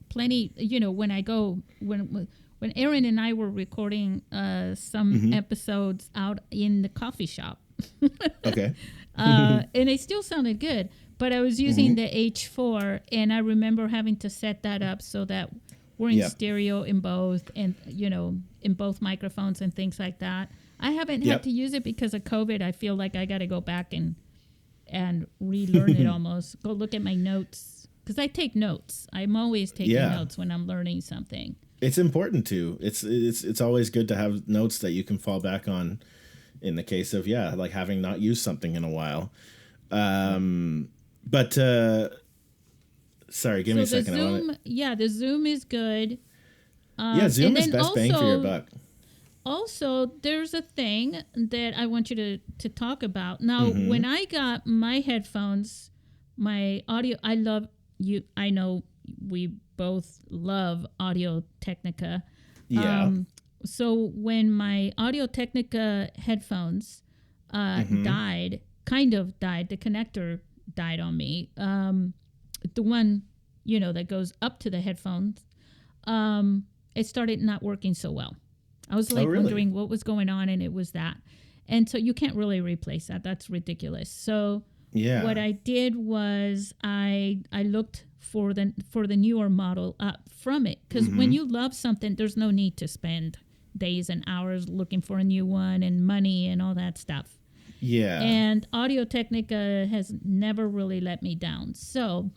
plenty. You know, when Aaron and I were recording some episodes out in the coffee shop, Okay. and it still sounded good. But I was using the H4, and I remember having to set that up so that we're in stereo in both, and in both microphones and things like that. I haven't had to use it because of COVID. I feel like I got to go back and relearn it almost. Go look at my notes, because I take notes. I'm always taking notes when I'm learning something. It's important to. It's always good to have notes that you can fall back on in the case of like having not used something in a while. But sorry, give me a second. The Zoom is good. Zoom is best bang for your buck. Also, there's a thing that I want you to talk about. Now, when I got my headphones, my audio, I know we both love Audio Technica. Yeah. So when my Audio Technica headphones died, the connector died on me. The one, that goes up to the headphones, it started not working so well. I was wondering what was going on, and it was that. And so you can't really replace that. That's ridiculous. So what I did was I looked for the newer model up from it, because when you love something, there's no need to spend days and hours looking for a new one and money and all that stuff. Yeah. And Audio Technica has never really let me down. So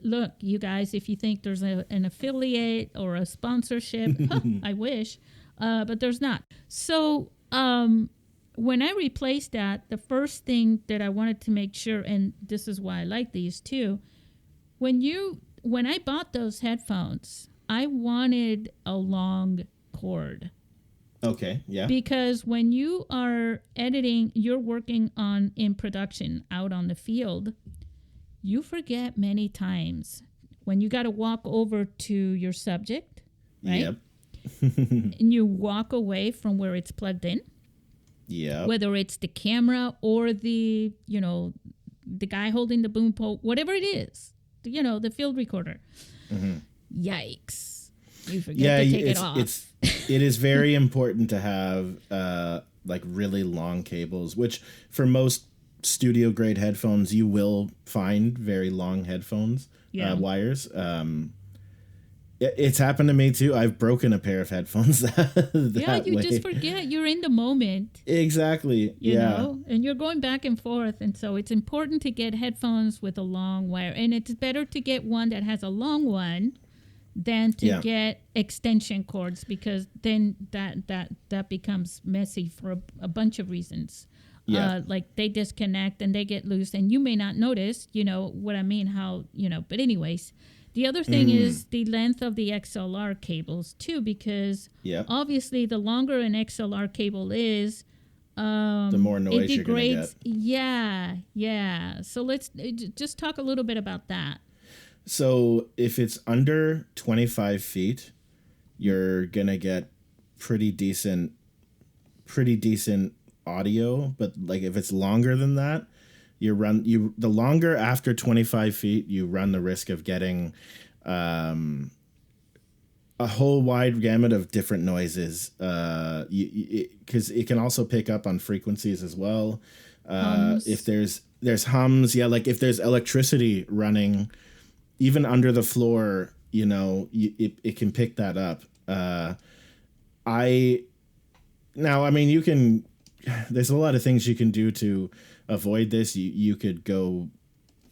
look, you guys, if you think there's an affiliate or a sponsorship, I wish, but there's not. So when I replaced that, the first thing that I wanted to make sure, and this is why I like these too, when I bought those headphones, I wanted a long cord. Okay, yeah. Because when you are editing, you're working in production out on the field, you forget many times when you got to walk over to your subject, right? Yep. And you walk away from where it's plugged in. Yeah. Whether it's the camera or the guy holding the boom pole, whatever it is, the field recorder. Yikes. You forget to take it off. It is very important to have like really long cables, which for most studio grade headphones you will find very long headphones wires. It's happened to me too. I've broken a pair of headphones that you way. just forget you're in the moment. Exactly. You know, and you're going back and forth, and so it's important to get headphones with a long wire, and it's better to get one that has a long one than to get extension cords, because then that becomes messy for a bunch of reasons. Like they disconnect and they get loose, and you may not notice, what I mean, how, but anyways, the other thing is the length of the XLR cables too, because obviously the longer an XLR cable is, the more noise you're going to get. Yeah. So let's just talk a little bit about that. So if it's under 25 feet, you're going to get pretty decent audio. But like if it's longer than that, the longer after 25 feet, you run the risk of getting a whole wide gamut of different noises. Because it can also pick up on frequencies as well. If there's hums, like if there's electricity running, even under the floor, it can pick that up. I now, I mean, you can. There's a lot of things you can do to avoid this. You could go,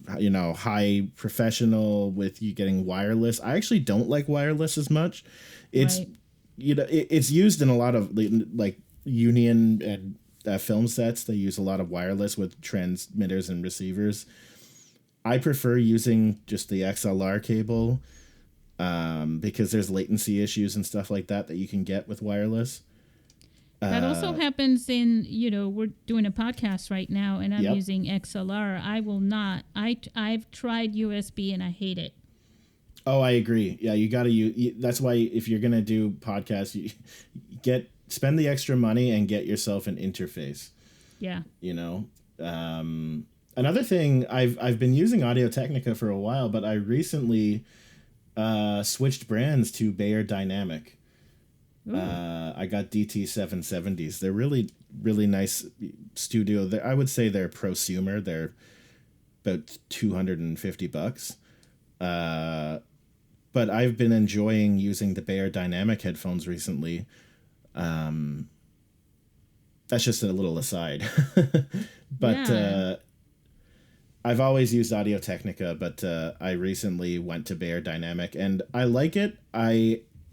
high professional with you getting wireless. I actually don't like wireless as much. It's Right. it's used in a lot of like Union and film sets. They use a lot of wireless with transmitters and receivers. I prefer using just the XLR cable because there's latency issues and stuff like that you can get with wireless. That also happens in, we're doing a podcast right now and I'm Yep. using XLR. I will not. I've tried USB and I hate it. Oh, I agree. Yeah, you got to use. That's why if you're gonna do podcasts, you spend the extra money and get yourself an interface. Yeah. Another thing, I've been using Audio Technica for a while, but I recently switched brands to Bayer Dynamic. I got DT770s. They're really, really nice studio. I would say they're prosumer. They're about $250. But I've been enjoying using the Bayer Dynamic headphones recently. That's just a little aside. But Yeah. I've always used Audio Technica, but I recently went to Bayer Dynamic and I like it.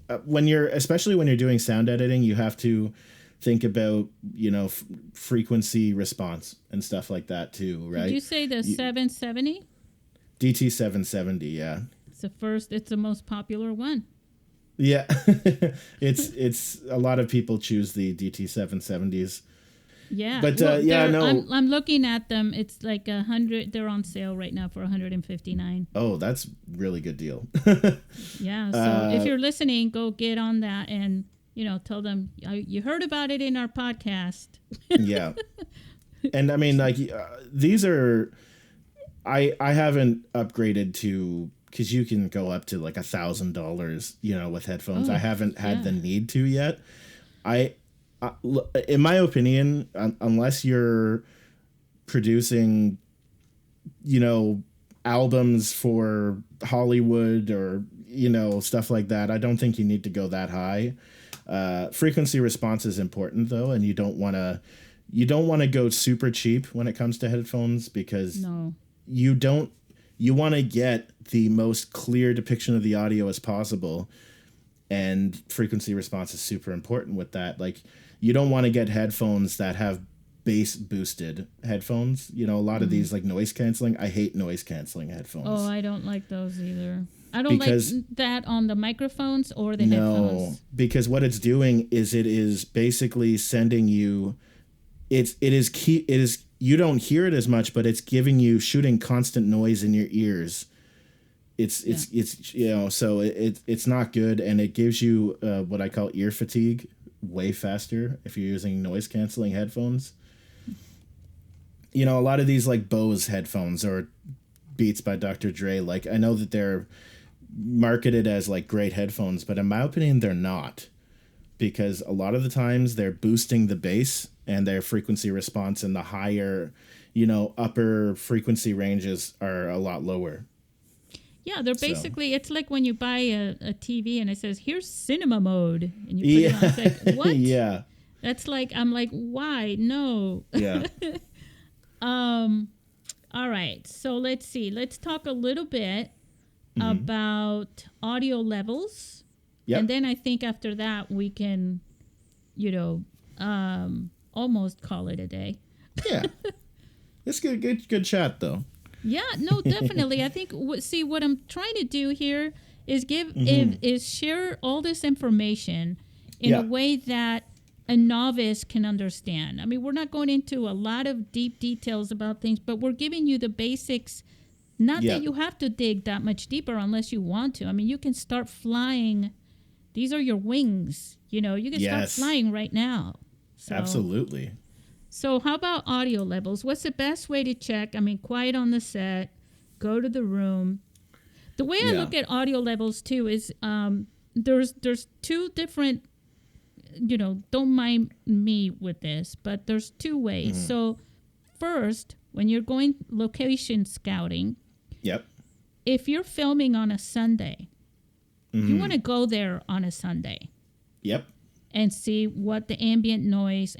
Especially when you're doing sound editing, you have to think about, frequency response and stuff like that too, right? Did you say the 770? DT770, yeah. It's the most popular one. Yeah. it's a lot of people choose the DT770s. Yeah. But I'm looking at them. It's like 100. They're on sale right now for 159. Oh, that's really good deal. Yeah. So if you're listening, go get on that and, tell them you heard about it in our podcast. Yeah. And I mean, like, these are, I haven't upgraded to, because you can go up to like $1,000, with headphones. I haven't had the need to yet. In my opinion, unless you're producing, albums for Hollywood or, stuff like that, I don't think you need to go that high. Frequency response is important though, and you don't want to go super cheap when it comes to headphones because you want to get the most clear depiction of the audio as possible, and frequency response is super important with that. Like, you don't want to get headphones that have bass boosted headphones. A lot of these like noise canceling. I hate noise canceling headphones. Oh, I don't like those either. I don't like that on the microphones or the headphones. No, because what it's doing is it is basically sending you. It is you don't hear it as much, but it's shooting constant noise in your ears. It's so it's not good, and it gives you what I call ear fatigue way faster if you're using noise canceling headphones. A lot of these like Bose headphones or Beats by Dr. Dre, like, I know that they're marketed as like great headphones, but in my opinion they're not, because a lot of the times they're boosting the bass and their frequency response in the higher, upper frequency ranges are a lot lower. Yeah, they're basically, it's like when you buy a TV and it says, here's cinema mode. And you put it on, it's like, what? Yeah. That's like, I'm like, why? No. Yeah. All right. So let's see. Let's talk a little bit about audio levels. Yep. And then I think after that we can, almost call it a day. Yeah. It's good chat though. Yeah, no, definitely. I think what I'm trying to do here is is share all this information in a way that a novice can understand. I mean, we're not going into a lot of deep details about things, but we're giving you the basics. Not that you have to dig that much deeper unless you want to. I mean, you can start flying. These are your wings. You can start flying right now. So, absolutely. So how about audio levels? What's the best way to check? I mean, quiet on the set, go to the room. The way I look at audio levels too is there's two different, don't mind me with this, but there's two ways. So first, when you're going location scouting, if you're filming on a Sunday, you want to go there on a Sunday. Yep. and see what the ambient noise,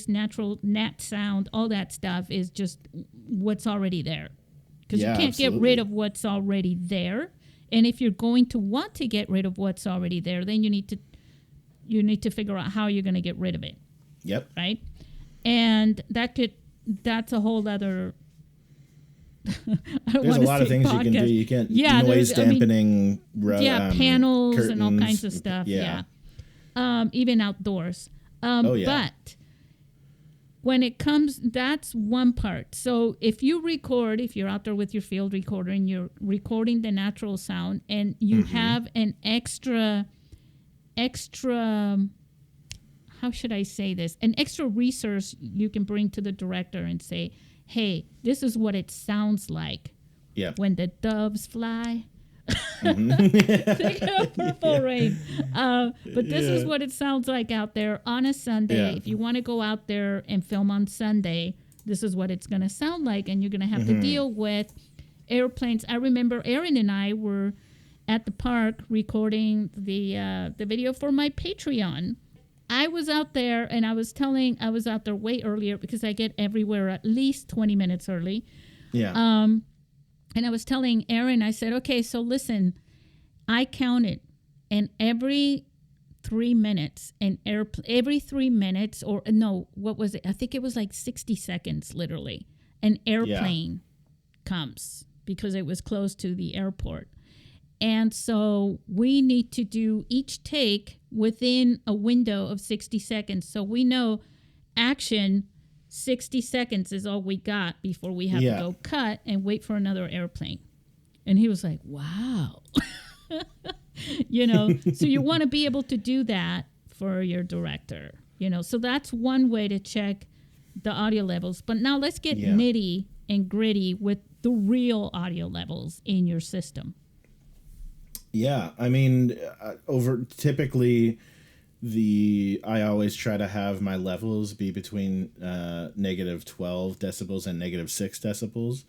natural nat sound, all that stuff is just what's already there. Because you can't get rid of what's already there. And if you're going to want to get rid of what's already there, then you need to figure out how you're going to get rid of it. Yep. Right? And that's a whole other there's a lot of things podcast. You can do. You can noise dampening, panels curtains, and all kinds of stuff. Yeah. Even outdoors. But when it comes, that's one part. So if you're out there with your field recorder and you're recording the natural sound and you have an extra, how should I say this? An extra resource you can bring to the director and say, hey, this is what it sounds like when the doves fly. Think of Purple Rain. But this is what it sounds like out there on a Sunday. If you want to go out there and film on Sunday, this is what it's going to sound like. And you're going to have to deal with airplanes. I remember Aaron and I were at the park recording the video for my Patreon. I was out there and I was out there way earlier because I get everywhere at least 20 minutes early. Yeah. And I was telling Aaron, I said, okay, so listen, I counted, and every 3 minutes, every 3 minutes, or no, what was it? I think it was like 60 seconds, literally. An airplane comes because it was close to the airport. And so we need to do each take within a window of 60 seconds. So we know action, 60 seconds is all we got before we have to go cut and wait for another airplane. And he was like, wow. So you want to be able to do that for your director, So that's one way to check the audio levels. But now let's get nitty and gritty with the real audio levels in your system. Yeah, I mean, typically, I always try to have my levels be between negative 12 decibels and negative 6 decibels.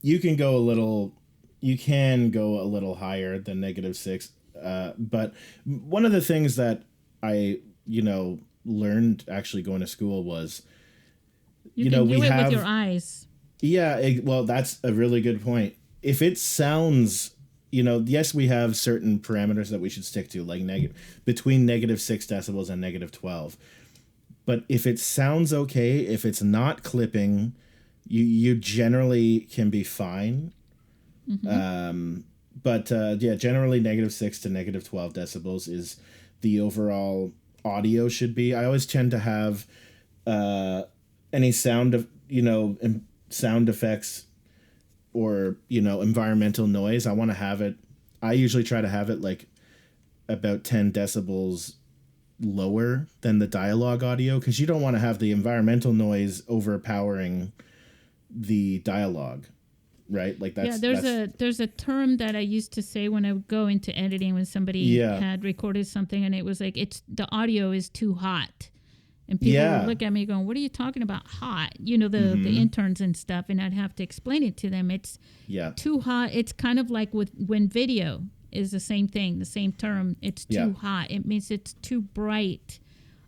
You can go a little higher than negative 6, but one of the things that I learned actually going to school was you can do it with your eyes. Yeah, well, that's a really good point. If it sounds, yes, we have certain parameters that we should stick to, like between negative 6 decibels and negative 12. But if it sounds okay, if it's not clipping, you generally can be fine. But generally negative 6 to negative 12 decibels is the overall audio should be. I always tend to have any sound effects or environmental noise. I usually try to have it like about 10 decibels lower than the dialogue audio, because you don't want to have the environmental noise overpowering the dialogue, right? Like that's there's a term that I used to say when I would go into editing when somebody had recorded something and it was like the audio is too hot. And people would look at me going, what are you talking about hot? The interns and stuff. And I'd have to explain it to them. It's too hot. It's kind of like when video is the same thing, the same term. It's too hot. It means it's too bright.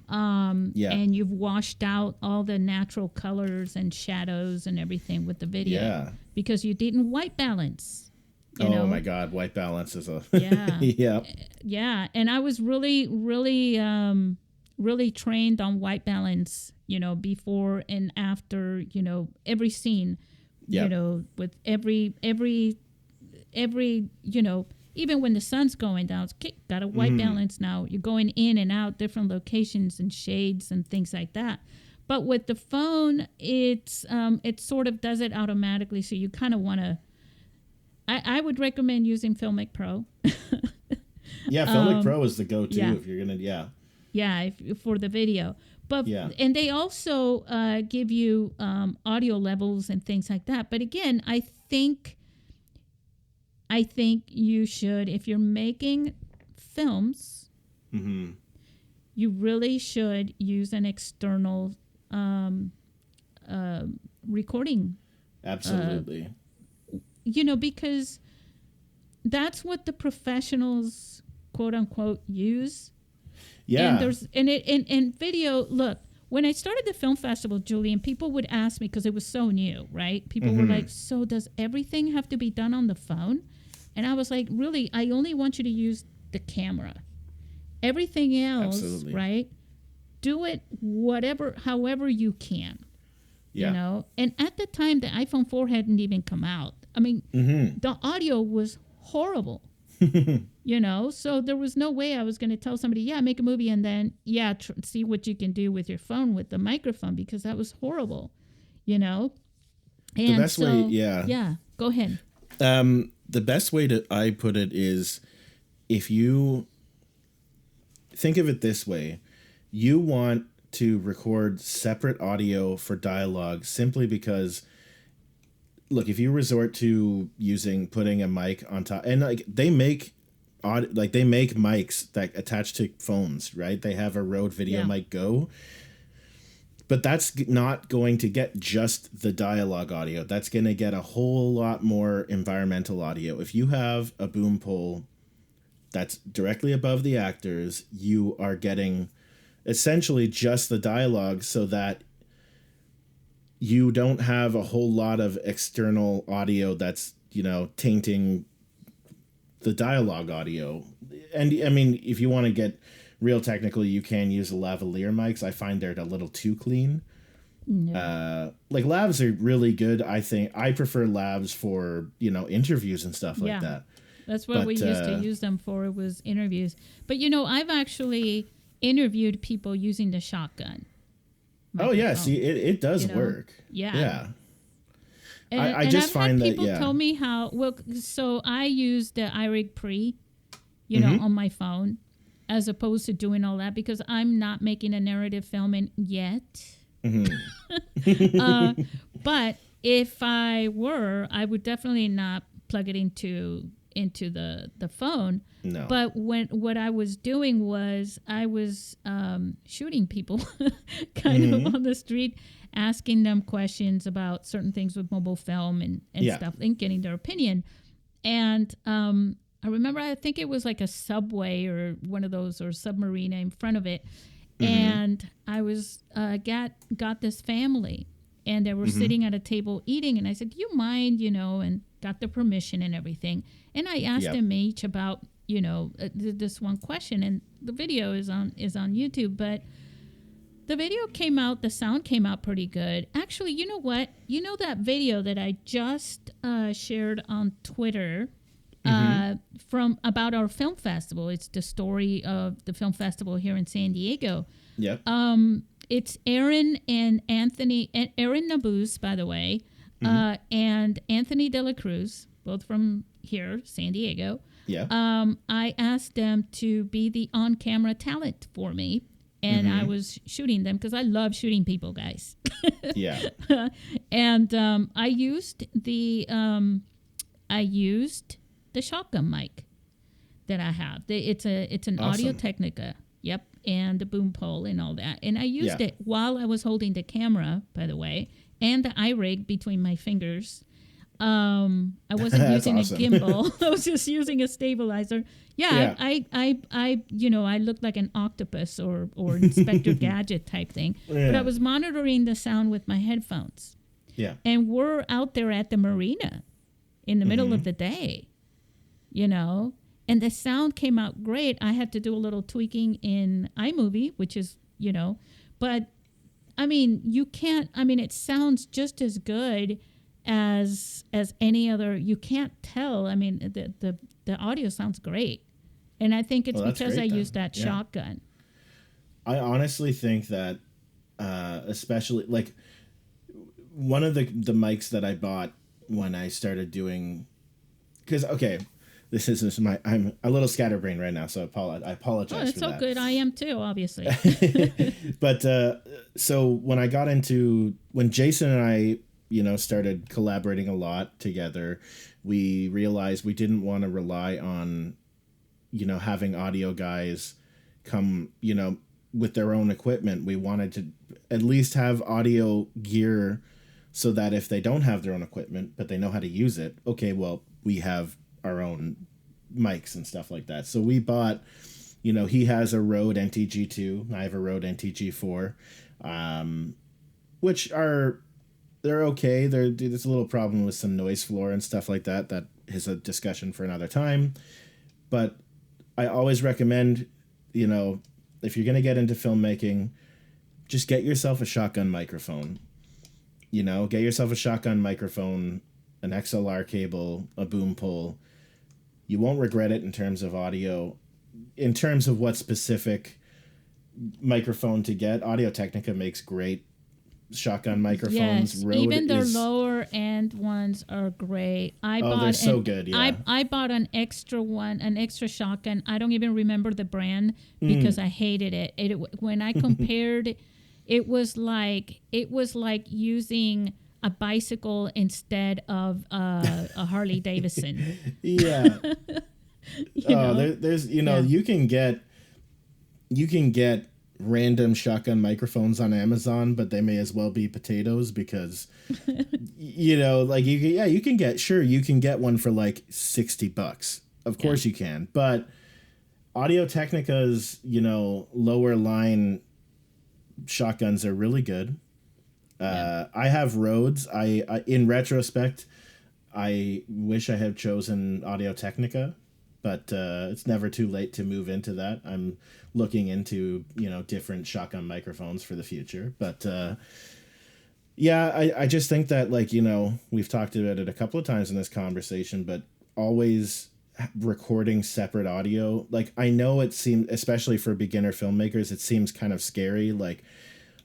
And you've washed out all the natural colors and shadows and everything with the video. Yeah. Because you didn't white balance. Oh my God, white balance is a... Yeah. And I was really, really... really trained on white balance, before and after, every scene, with every, even when the sun's going down, it's got a white balance now. You're going in and out different locations and shades and things like that. But with the phone, it sort of does it automatically. So you kind of want to, I would recommend using Filmic Pro. Filmic Pro is the go-to if you're going to, for the video. But and they also give you audio levels and things like that. But again, I think you should, if you're making films, you really should use an external recording. Absolutely. Because that's what the professionals, quote unquote, use. Yeah. And there's and video. Look, when I started the film festival, Julian, people would ask me because it was so new, right? People were like, "So does everything have to be done on the phone?" And I was like, "Really? I only want you to use the camera. Everything else, Absolutely. right? Do it however you can." Yeah. You know. And at the time, the iPhone 4 hadn't even come out. I mean, the audio was horrible. You know, so there was no way I was going to tell somebody, yeah, make a movie and then, yeah, see what you can do with your phone with the microphone, because that was horrible, you know? And the best way, yeah. Yeah, go ahead. The best way I put it is, if you think of it this way, you want to record separate audio for dialogue simply because, look, if you resort to putting a mic on top, and like they make mics that attach to phones, right? They have a Rode Video Mic Go, but that's not going to get just the dialogue audio. That's going to get a whole lot more environmental audio. If you have a boom pole that's directly above the actors, you are getting essentially just the dialogue, so that you don't have a whole lot of external audio that's, tainting the dialogue audio. And I mean, if you want to get real technical, you can use the lavalier mics. I find they're a little too clean. Like lavs are really good. I think I prefer lavs for, interviews and stuff like that. That's what we used to use them for, was interviews. But, I've actually interviewed people using the shotgun microphone. Oh, yeah. See, it does work. Yeah. Yeah. And I just find that, people tell me how, so I use the iRig Pre, on my phone, as opposed to doing all that, because I'm not making a narrative film yet. But if I were, I would definitely not plug it into the phone. No. But what I was doing was I was shooting people kind of on the street, asking them questions about certain things with mobile film and stuff, and getting their opinion. And I remember, I think it was like a subway or one of those, or submarine in front of it. And I was got this family, and they were sitting at a table eating, and I said, "Do you mind?" And got the permission and everything. And I asked them each about, this one question, and the video is on YouTube, but the video came out, the sound came out pretty good. Actually, you know what? That video that I just shared on Twitter from about our film festival. It's the story of the film festival here in San Diego. Yep. It's Aaron and Anthony, and Aaron Nabuz, by the way, and Anthony De La Cruz, both from here, San Diego. Yeah. I asked them to be the on-camera talent for me, and I was shooting them because I love shooting people, guys. Yeah. And I used the shotgun mic that I have. It's an Awesome. Audio Technica. Yep, and the boom pole and all that. And I used it while I was holding the camera, by the way, and the iRig between my fingers. I wasn't using awesome. a gimbal. I was just using a stabilizer. Yeah. I looked like an octopus or Inspector Gadget type thing. Yeah. But I was monitoring the sound with my headphones. Yeah. And we're out there at the marina in the middle of the day, and the sound came out great. I had to do a little tweaking in iMovie, which is, but I mean, it sounds just as good as any other. You can't tell. I mean, the audio sounds great. And I think it's because I used that shotgun. I honestly think that, especially like one of the mics that I bought when I started doing, because, this is I'm a little scatterbrained right now, so I apologize. Oh, it's for so that. good. I am too, obviously. But so when Jason and I, started collaborating a lot together, we realized we didn't want to rely on, having audio guys come, with their own equipment. We wanted to at least have audio gear so that if they don't have their own equipment, but they know how to use it, okay, well, we have our own mics and stuff like that. So we bought, you know, he has a Rode NTG2. I have a Rode NTG4, which are, they're okay. There's a little problem with some noise floor and stuff like that. That is a discussion for another time. But I always recommend, you know, if you're going to get into filmmaking, just get yourself a shotgun microphone. You know, get yourself a shotgun microphone, an XLR cable, a boom pole. You won't regret it in terms of audio. In terms of what specific microphone to get, Audio-Technica makes great shotgun microphones. Yes, Rode even their is, lower end ones are great. they're so good. Yeah, I bought an extra one, an extra shotgun. I don't even remember the brand because I hated it. When I compared, it was like using a bicycle instead of a Harley Davidson. Yeah. know? There's you can get random shotgun microphones on Amazon, but they may as well be potatoes because like you can get one for like $60. Of course you can, but Audio-Technica's lower line shotguns are really good. I have Rhodes. I in retrospect, I wish I had chosen Audio-Technica, but it's never too late to move into that. I'm looking into different shotgun microphones for the future, but I just think that we've talked about it a couple of times in this conversation, but always recording separate audio. Like, I know it seems, especially for beginner filmmakers, it seems kind of scary. Like,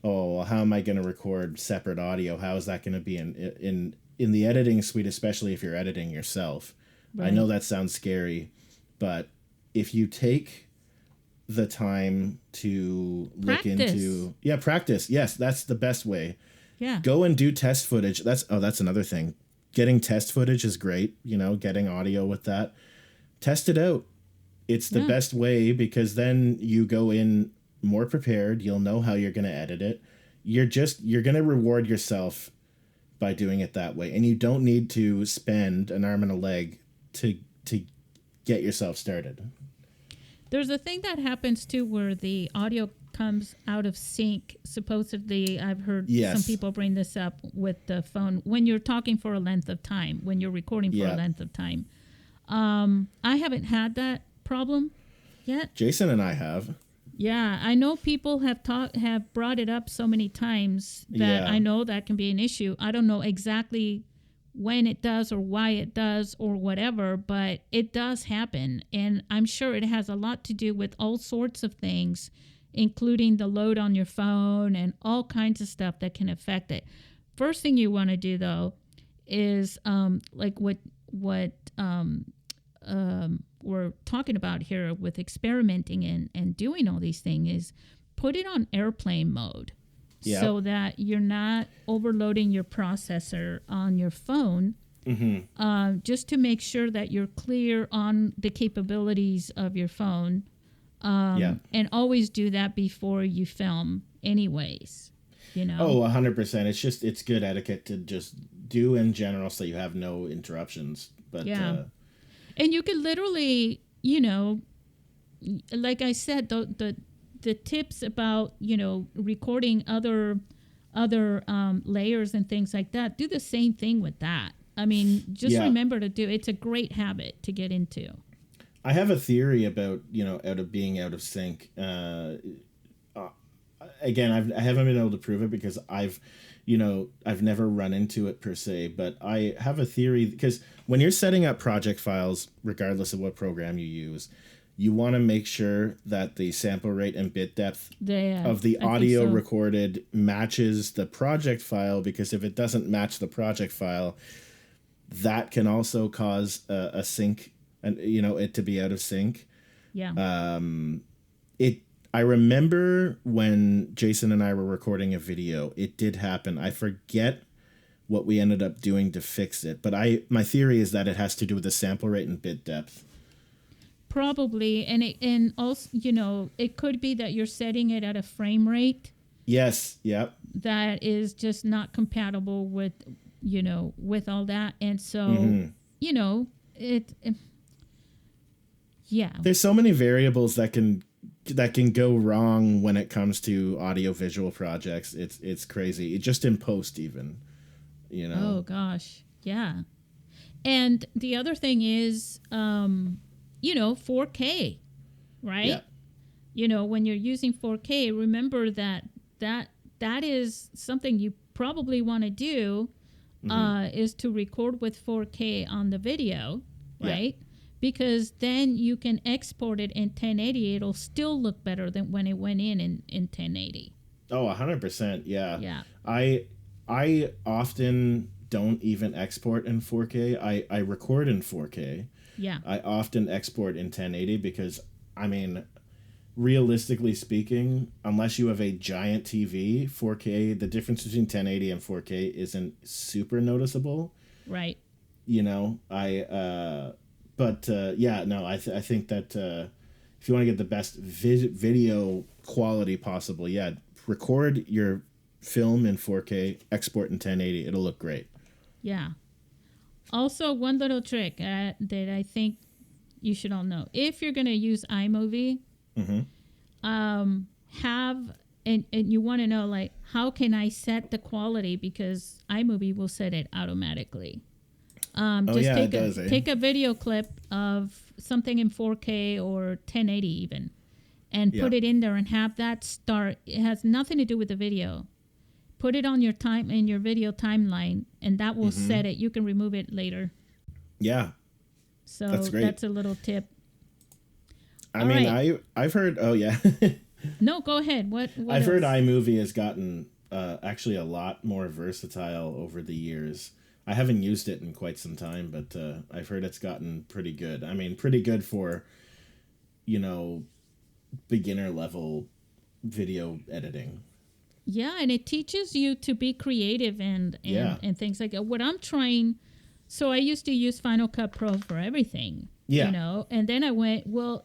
oh, well, how am I going to record separate audio? How is that going to be in the editing suite, especially if you're editing yourself? Right. I know that sounds scary, but if you take the time to look into practice. Yes, that's the best way. Yeah. Go and do test footage. That's another thing. Getting test footage is great, getting audio with that. Test it out. It's the best way, because then you go in more prepared. You'll know how you're going to edit it. You're going to reward yourself by doing it that way. And you don't need to spend an arm and a leg to get yourself started. There's a thing that happens too where the audio comes out of sync. Supposedly, I've heard some people bring this up with the phone when you're talking for a length of time, when you're recording for a length of time. I haven't had that problem yet. Jason and I have. Yeah, I know people have brought it up so many times that I know that can be an issue. I don't know exactly when it does or why it does or whatever, but it does happen. And I'm sure it has a lot to do with all sorts of things, including the load on your phone and all kinds of stuff that can affect it. First thing you want to do, though, is like what we're talking about here with experimenting and doing all these things, is put it on airplane mode. Yep. So that you're not overloading your processor on your phone, just to make sure that you're clear on the capabilities of your phone. And always do that before you film anyways, Oh, 100%. It's good etiquette to just do in general so you have no interruptions. But and you could literally, like I said, the tips about recording other layers and things like that, do the same thing with that. I mean, just remember to do. It's a great habit to get into. I have a theory about being out of sync. Again, I haven't been able to prove it because I've never run into it per se, but I have a theory, because when you're setting up project files, regardless of what program you use, you want to make sure that the sample rate and bit depth of the audio recorded matches the project file, because if it doesn't match the project file, that can also cause a sync, and it to be out of sync. Yeah. I remember when Jason and I were recording a video, it did happen. I forget what we ended up doing to fix it, but my theory is that it has to do with the sample rate and bit depth. Probably, and also, it could be that you're setting it at a frame rate. Yes. Yep. That is just not compatible with, with all that, and so, Yeah. There's so many variables that can go wrong when it comes to audiovisual projects. It's crazy. Just in post even, you know. Oh gosh. Yeah. And the other thing is, 4K, right? Yeah. When you're using 4K, remember that is something you probably want to do, is to record with 4K on the video, right? Yeah. Because then you can export it in 1080. It'll still look better than when it went in 1080. Oh, 100%. Yeah. Yeah. I often don't even export in 4K. I record in 4K. Yeah. I often export in 1080 because, I mean, realistically speaking, unless you have a giant TV, 4K, the difference between 1080 and 4K isn't super noticeable. Right. I think that if you want to get the best video quality possible, record your film in 4K, export in 1080. It'll look great. Yeah. Also, one little trick that I think you should all know. If you're going to use iMovie, have and you want to know, like, how can I set the quality, because iMovie will set it automatically. Take a video clip of something in 4K or 1080 even, and put it in there and have that start. It has nothing to do with the video. Put it on your video timeline, and that will set it. You can remove it later. Yeah. So that's a little tip. I've heard. Oh yeah. No, go ahead. What I've heard iMovie has gotten actually a lot more versatile over the years. I haven't used it in quite some time, but I've heard it's gotten pretty good. I mean, pretty good for, beginner level video editing. Yeah, and it teaches you to be creative and things like that. What I'm trying, so I used to use Final Cut Pro for everything. Yeah. And then I went,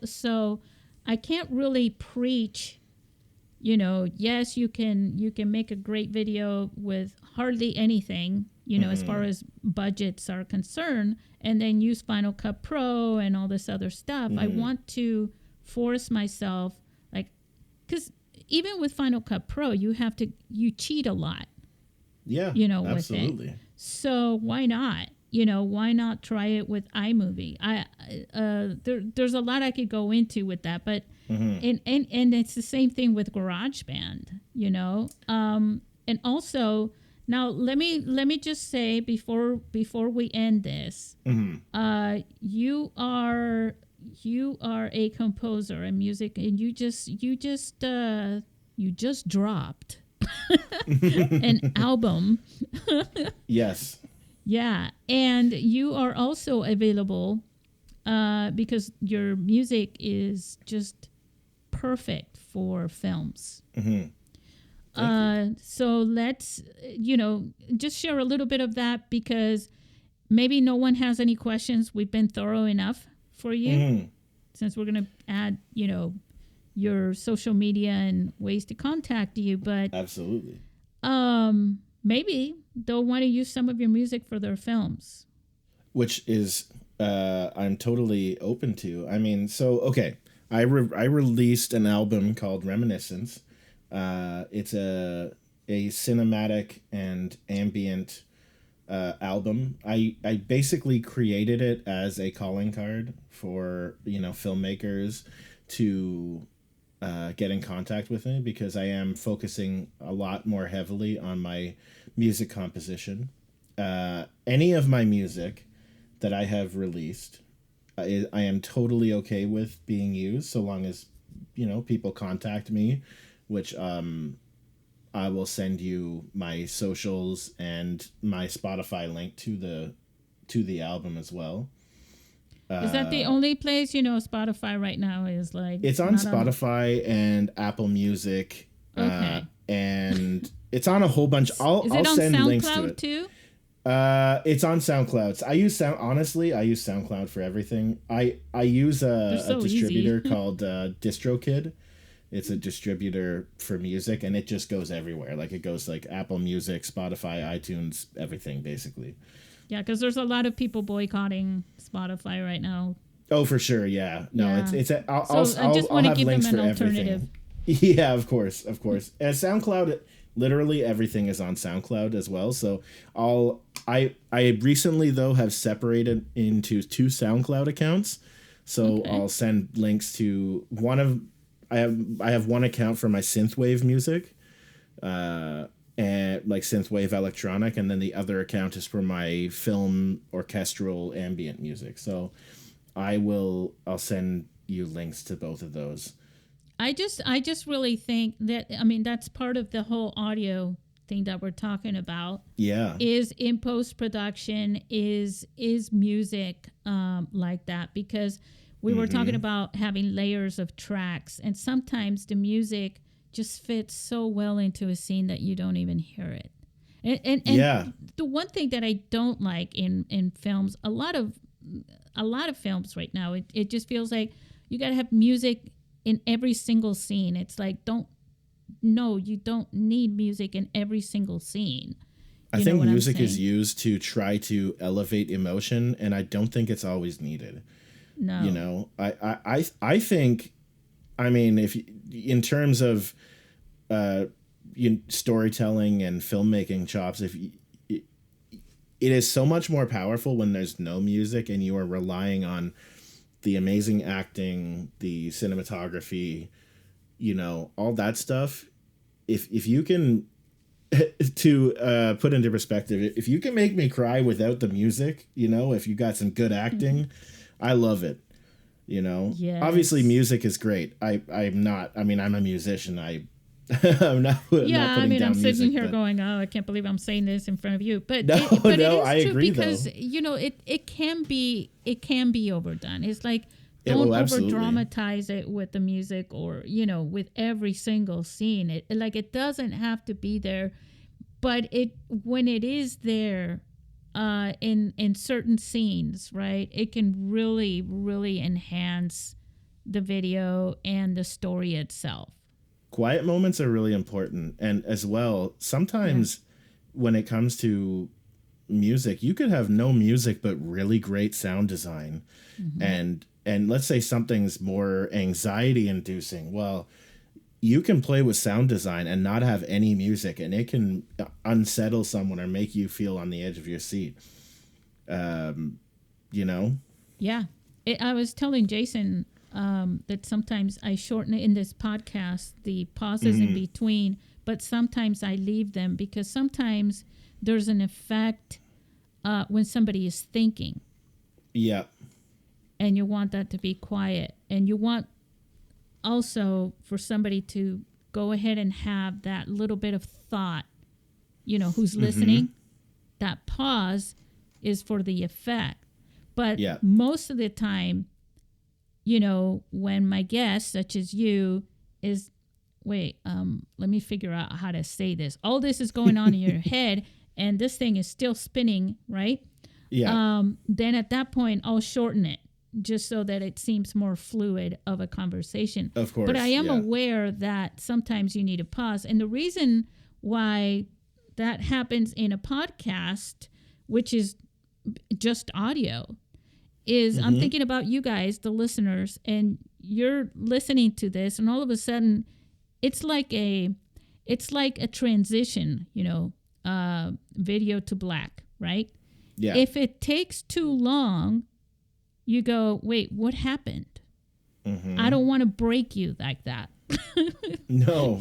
so I can't really preach, yes, you can make a great video with hardly anything, as far as budgets are concerned, and then use Final Cut Pro and all this other stuff. I want to force myself, like, because even with Final Cut Pro, you cheat a lot. Yeah, absolutely. With it. So why not? Why not try it with iMovie? There's a lot I could go into with that, but and it's the same thing with GarageBand, and also now let me just say before we end this, you are a composer and music, and you just dropped an album. Yes. Yeah, and you are also available because your music is just perfect for films. So let's, just share a little bit of that, because maybe no one has any questions. We've been thorough enough for you, since we're going to add, your social media and ways to contact you. But absolutely. Maybe they'll want to use some of your music for their films. Which is, I'm totally open to. I mean, so, okay. I released an album called Reminiscence. It's a cinematic and ambient album. I basically created it as a calling card for, filmmakers to get in contact with me, because I am focusing a lot more heavily on my music composition. Any of my music that I have released, I am totally okay with being used, so long as people contact me, which I will send you my socials and my Spotify link to the album as well. Is that the only place? Spotify right now is like... It's on Spotify and Apple Music. Okay. And it's on a whole bunch. I'll send links to it. Too? It's on SoundCloud. I use SoundCloud for everything. I use a distributor called DistroKid. It's a distributor for music, and it just goes everywhere. Like, it goes like Apple Music, Spotify, iTunes, everything basically. Yeah, because there's a lot of people boycotting Spotify right now. Oh, for sure. Yeah. No, Yeah. I just I'll want to have give them links an for alternative. everything. Yeah, of course, of course. And SoundCloud, literally everything is on SoundCloud as well. So I recently though have separated into two SoundCloud accounts. So Okay. I'll send links to one of I have one account for my synthwave music, and like synthwave electronic, and then the other account is for my film orchestral ambient music. So I'll send you links to both of those. I just really think that, I mean, that's part of the whole audio thing that we're talking about. Yeah. Is in post production, is music like that, because we were talking about having layers of tracks, and sometimes the music just fits so well into a scene that you don't even hear it. And Yeah. the one thing that I don't like in films, a lot of films right now, it just feels like you got to have music in every single scene. It's like, no, you don't need music in every single scene. I You know think what I'm music is saying? used to try to elevate emotion, and I don't think it's always needed. You No. know, I think, I mean, if in terms of storytelling and filmmaking chops, it is so much more powerful when there's no music and you are relying on the amazing acting, the cinematography, all that stuff. If you can to put into perspective, if you can make me cry without the music, if you got some good acting, I love it. Obviously Yes. music is great. I'm a musician. I'm not Yeah, I putting mean, I'm down sitting music, here but going, "Oh, I can't believe I'm saying this in front of you." But no, but it no, is I true, agree because though. it can be overdone. It's like, It don't will over absolutely. dramatize it with the music, or with every single scene. It doesn't have to be there, but when it is there, in certain scenes, right? It can really really enhance the video and the story itself. Quiet moments are really important, and as well, Yeah. sometimes when it comes to music, you could have no music but really great sound design. Hmm. And let's say something's more anxiety inducing. Well, you can play with sound design and not have any music, and it can unsettle someone or make you feel on the edge of your seat. Um, you know? Yeah. I was telling Jason that sometimes I shorten it in this podcast, the pauses in between, but sometimes I leave them because sometimes there's an effect when somebody is thinking, Yeah. and you want that to be quiet. And you want also for somebody to go ahead and have that little bit of thought, who's listening. That pause is for the effect. But Yeah. most of the time, when my guest, such as you, is, wait, let me figure out how to say this. All this is going on in your head, and this thing is still spinning, right? Yeah. Then at that point, I'll shorten it just so that it seems more fluid of a conversation. Of But I course. am Yeah. aware that sometimes you need a pause. And the reason why that happens in a podcast, which is just audio, is I'm thinking about you guys, the listeners, and you're listening to this, and all of a sudden it's like a transition, video to black, right? Yeah. If it takes too long, you go, wait, what happened? I don't want to break you like that. No.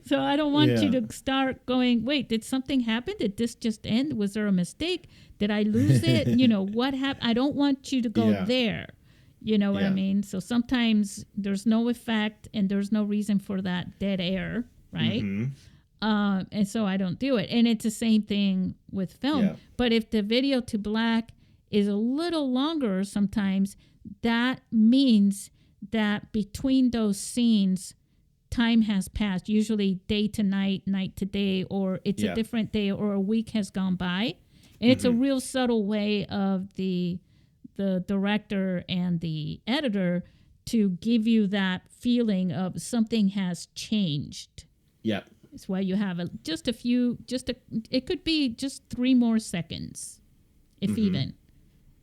So I don't want you Yeah. to start going, wait, did something happen? Did this just end? Was there a mistake? Did I lose it? What happened? I don't want you to go Yeah. there. You know what I Yeah. mean? So sometimes there's no effect and there's no reason for that dead air, right? And so I don't do it. And it's the same thing with film. Yeah. But if the video to black is a little longer sometimes, that means that between those scenes, time has passed, usually day to night, night to day, or it's a Yeah. different day, or a week has gone by. And it's a real subtle way of the director and the editor to give you that feeling of something has changed. Yeah. It's why you have it could be just 3 more seconds, if even.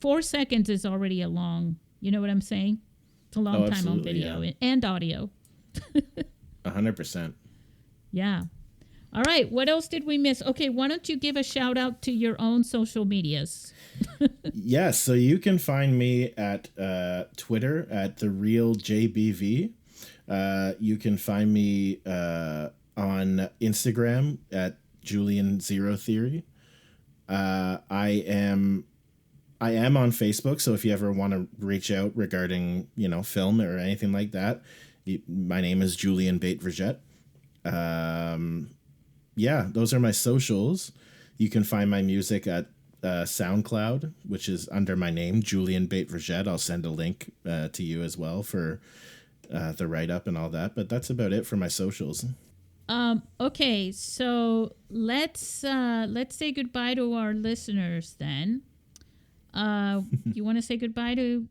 4 seconds is already a long, You know what I'm saying? It's a long time on video and audio. 100%. Yeah. All right. What else did we miss? Okay. Why don't you give a shout out to your own social medias? Yes. So you can find me at Twitter at TheRealJBV. You can find me on Instagram at Julian Zero Theory. I am on Facebook, so if you ever want to reach out regarding, film or anything like that, my name is Julian Bate-Vergette. Yeah, those are my socials. You can find my music at SoundCloud, which is under my name, Julian Bate-Vergette. I'll send a link to you as well for the write-up and all that, but that's about it for my socials. Okay, so let's say goodbye to our listeners then. You want to say goodbye to...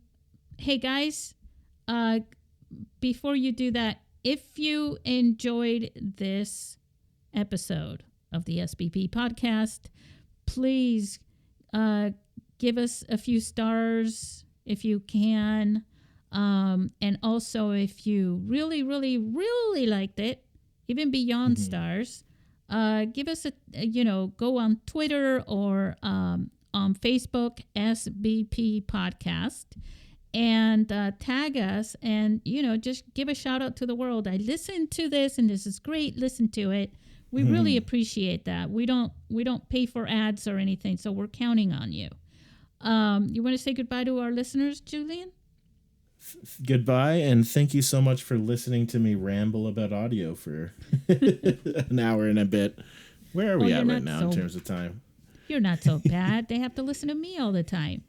Hey, guys, before you do that, if you enjoyed this episode of the SBP podcast, please give us a few stars if you can. And also, if you really, really, really liked it, even beyond stars, give us go on Twitter or on Facebook, SBP Podcast, and tag us and, just give a shout out to the world. I listened to this and this is great. Listen to it. We really appreciate that. We don't pay for ads or anything, so we're counting on you. You want to say goodbye to our listeners, Julian? Goodbye, and thank you so much for listening to me ramble about audio for an hour and a bit. Where are we at right now in terms of time? You're not so bad. They have to listen to me all the time.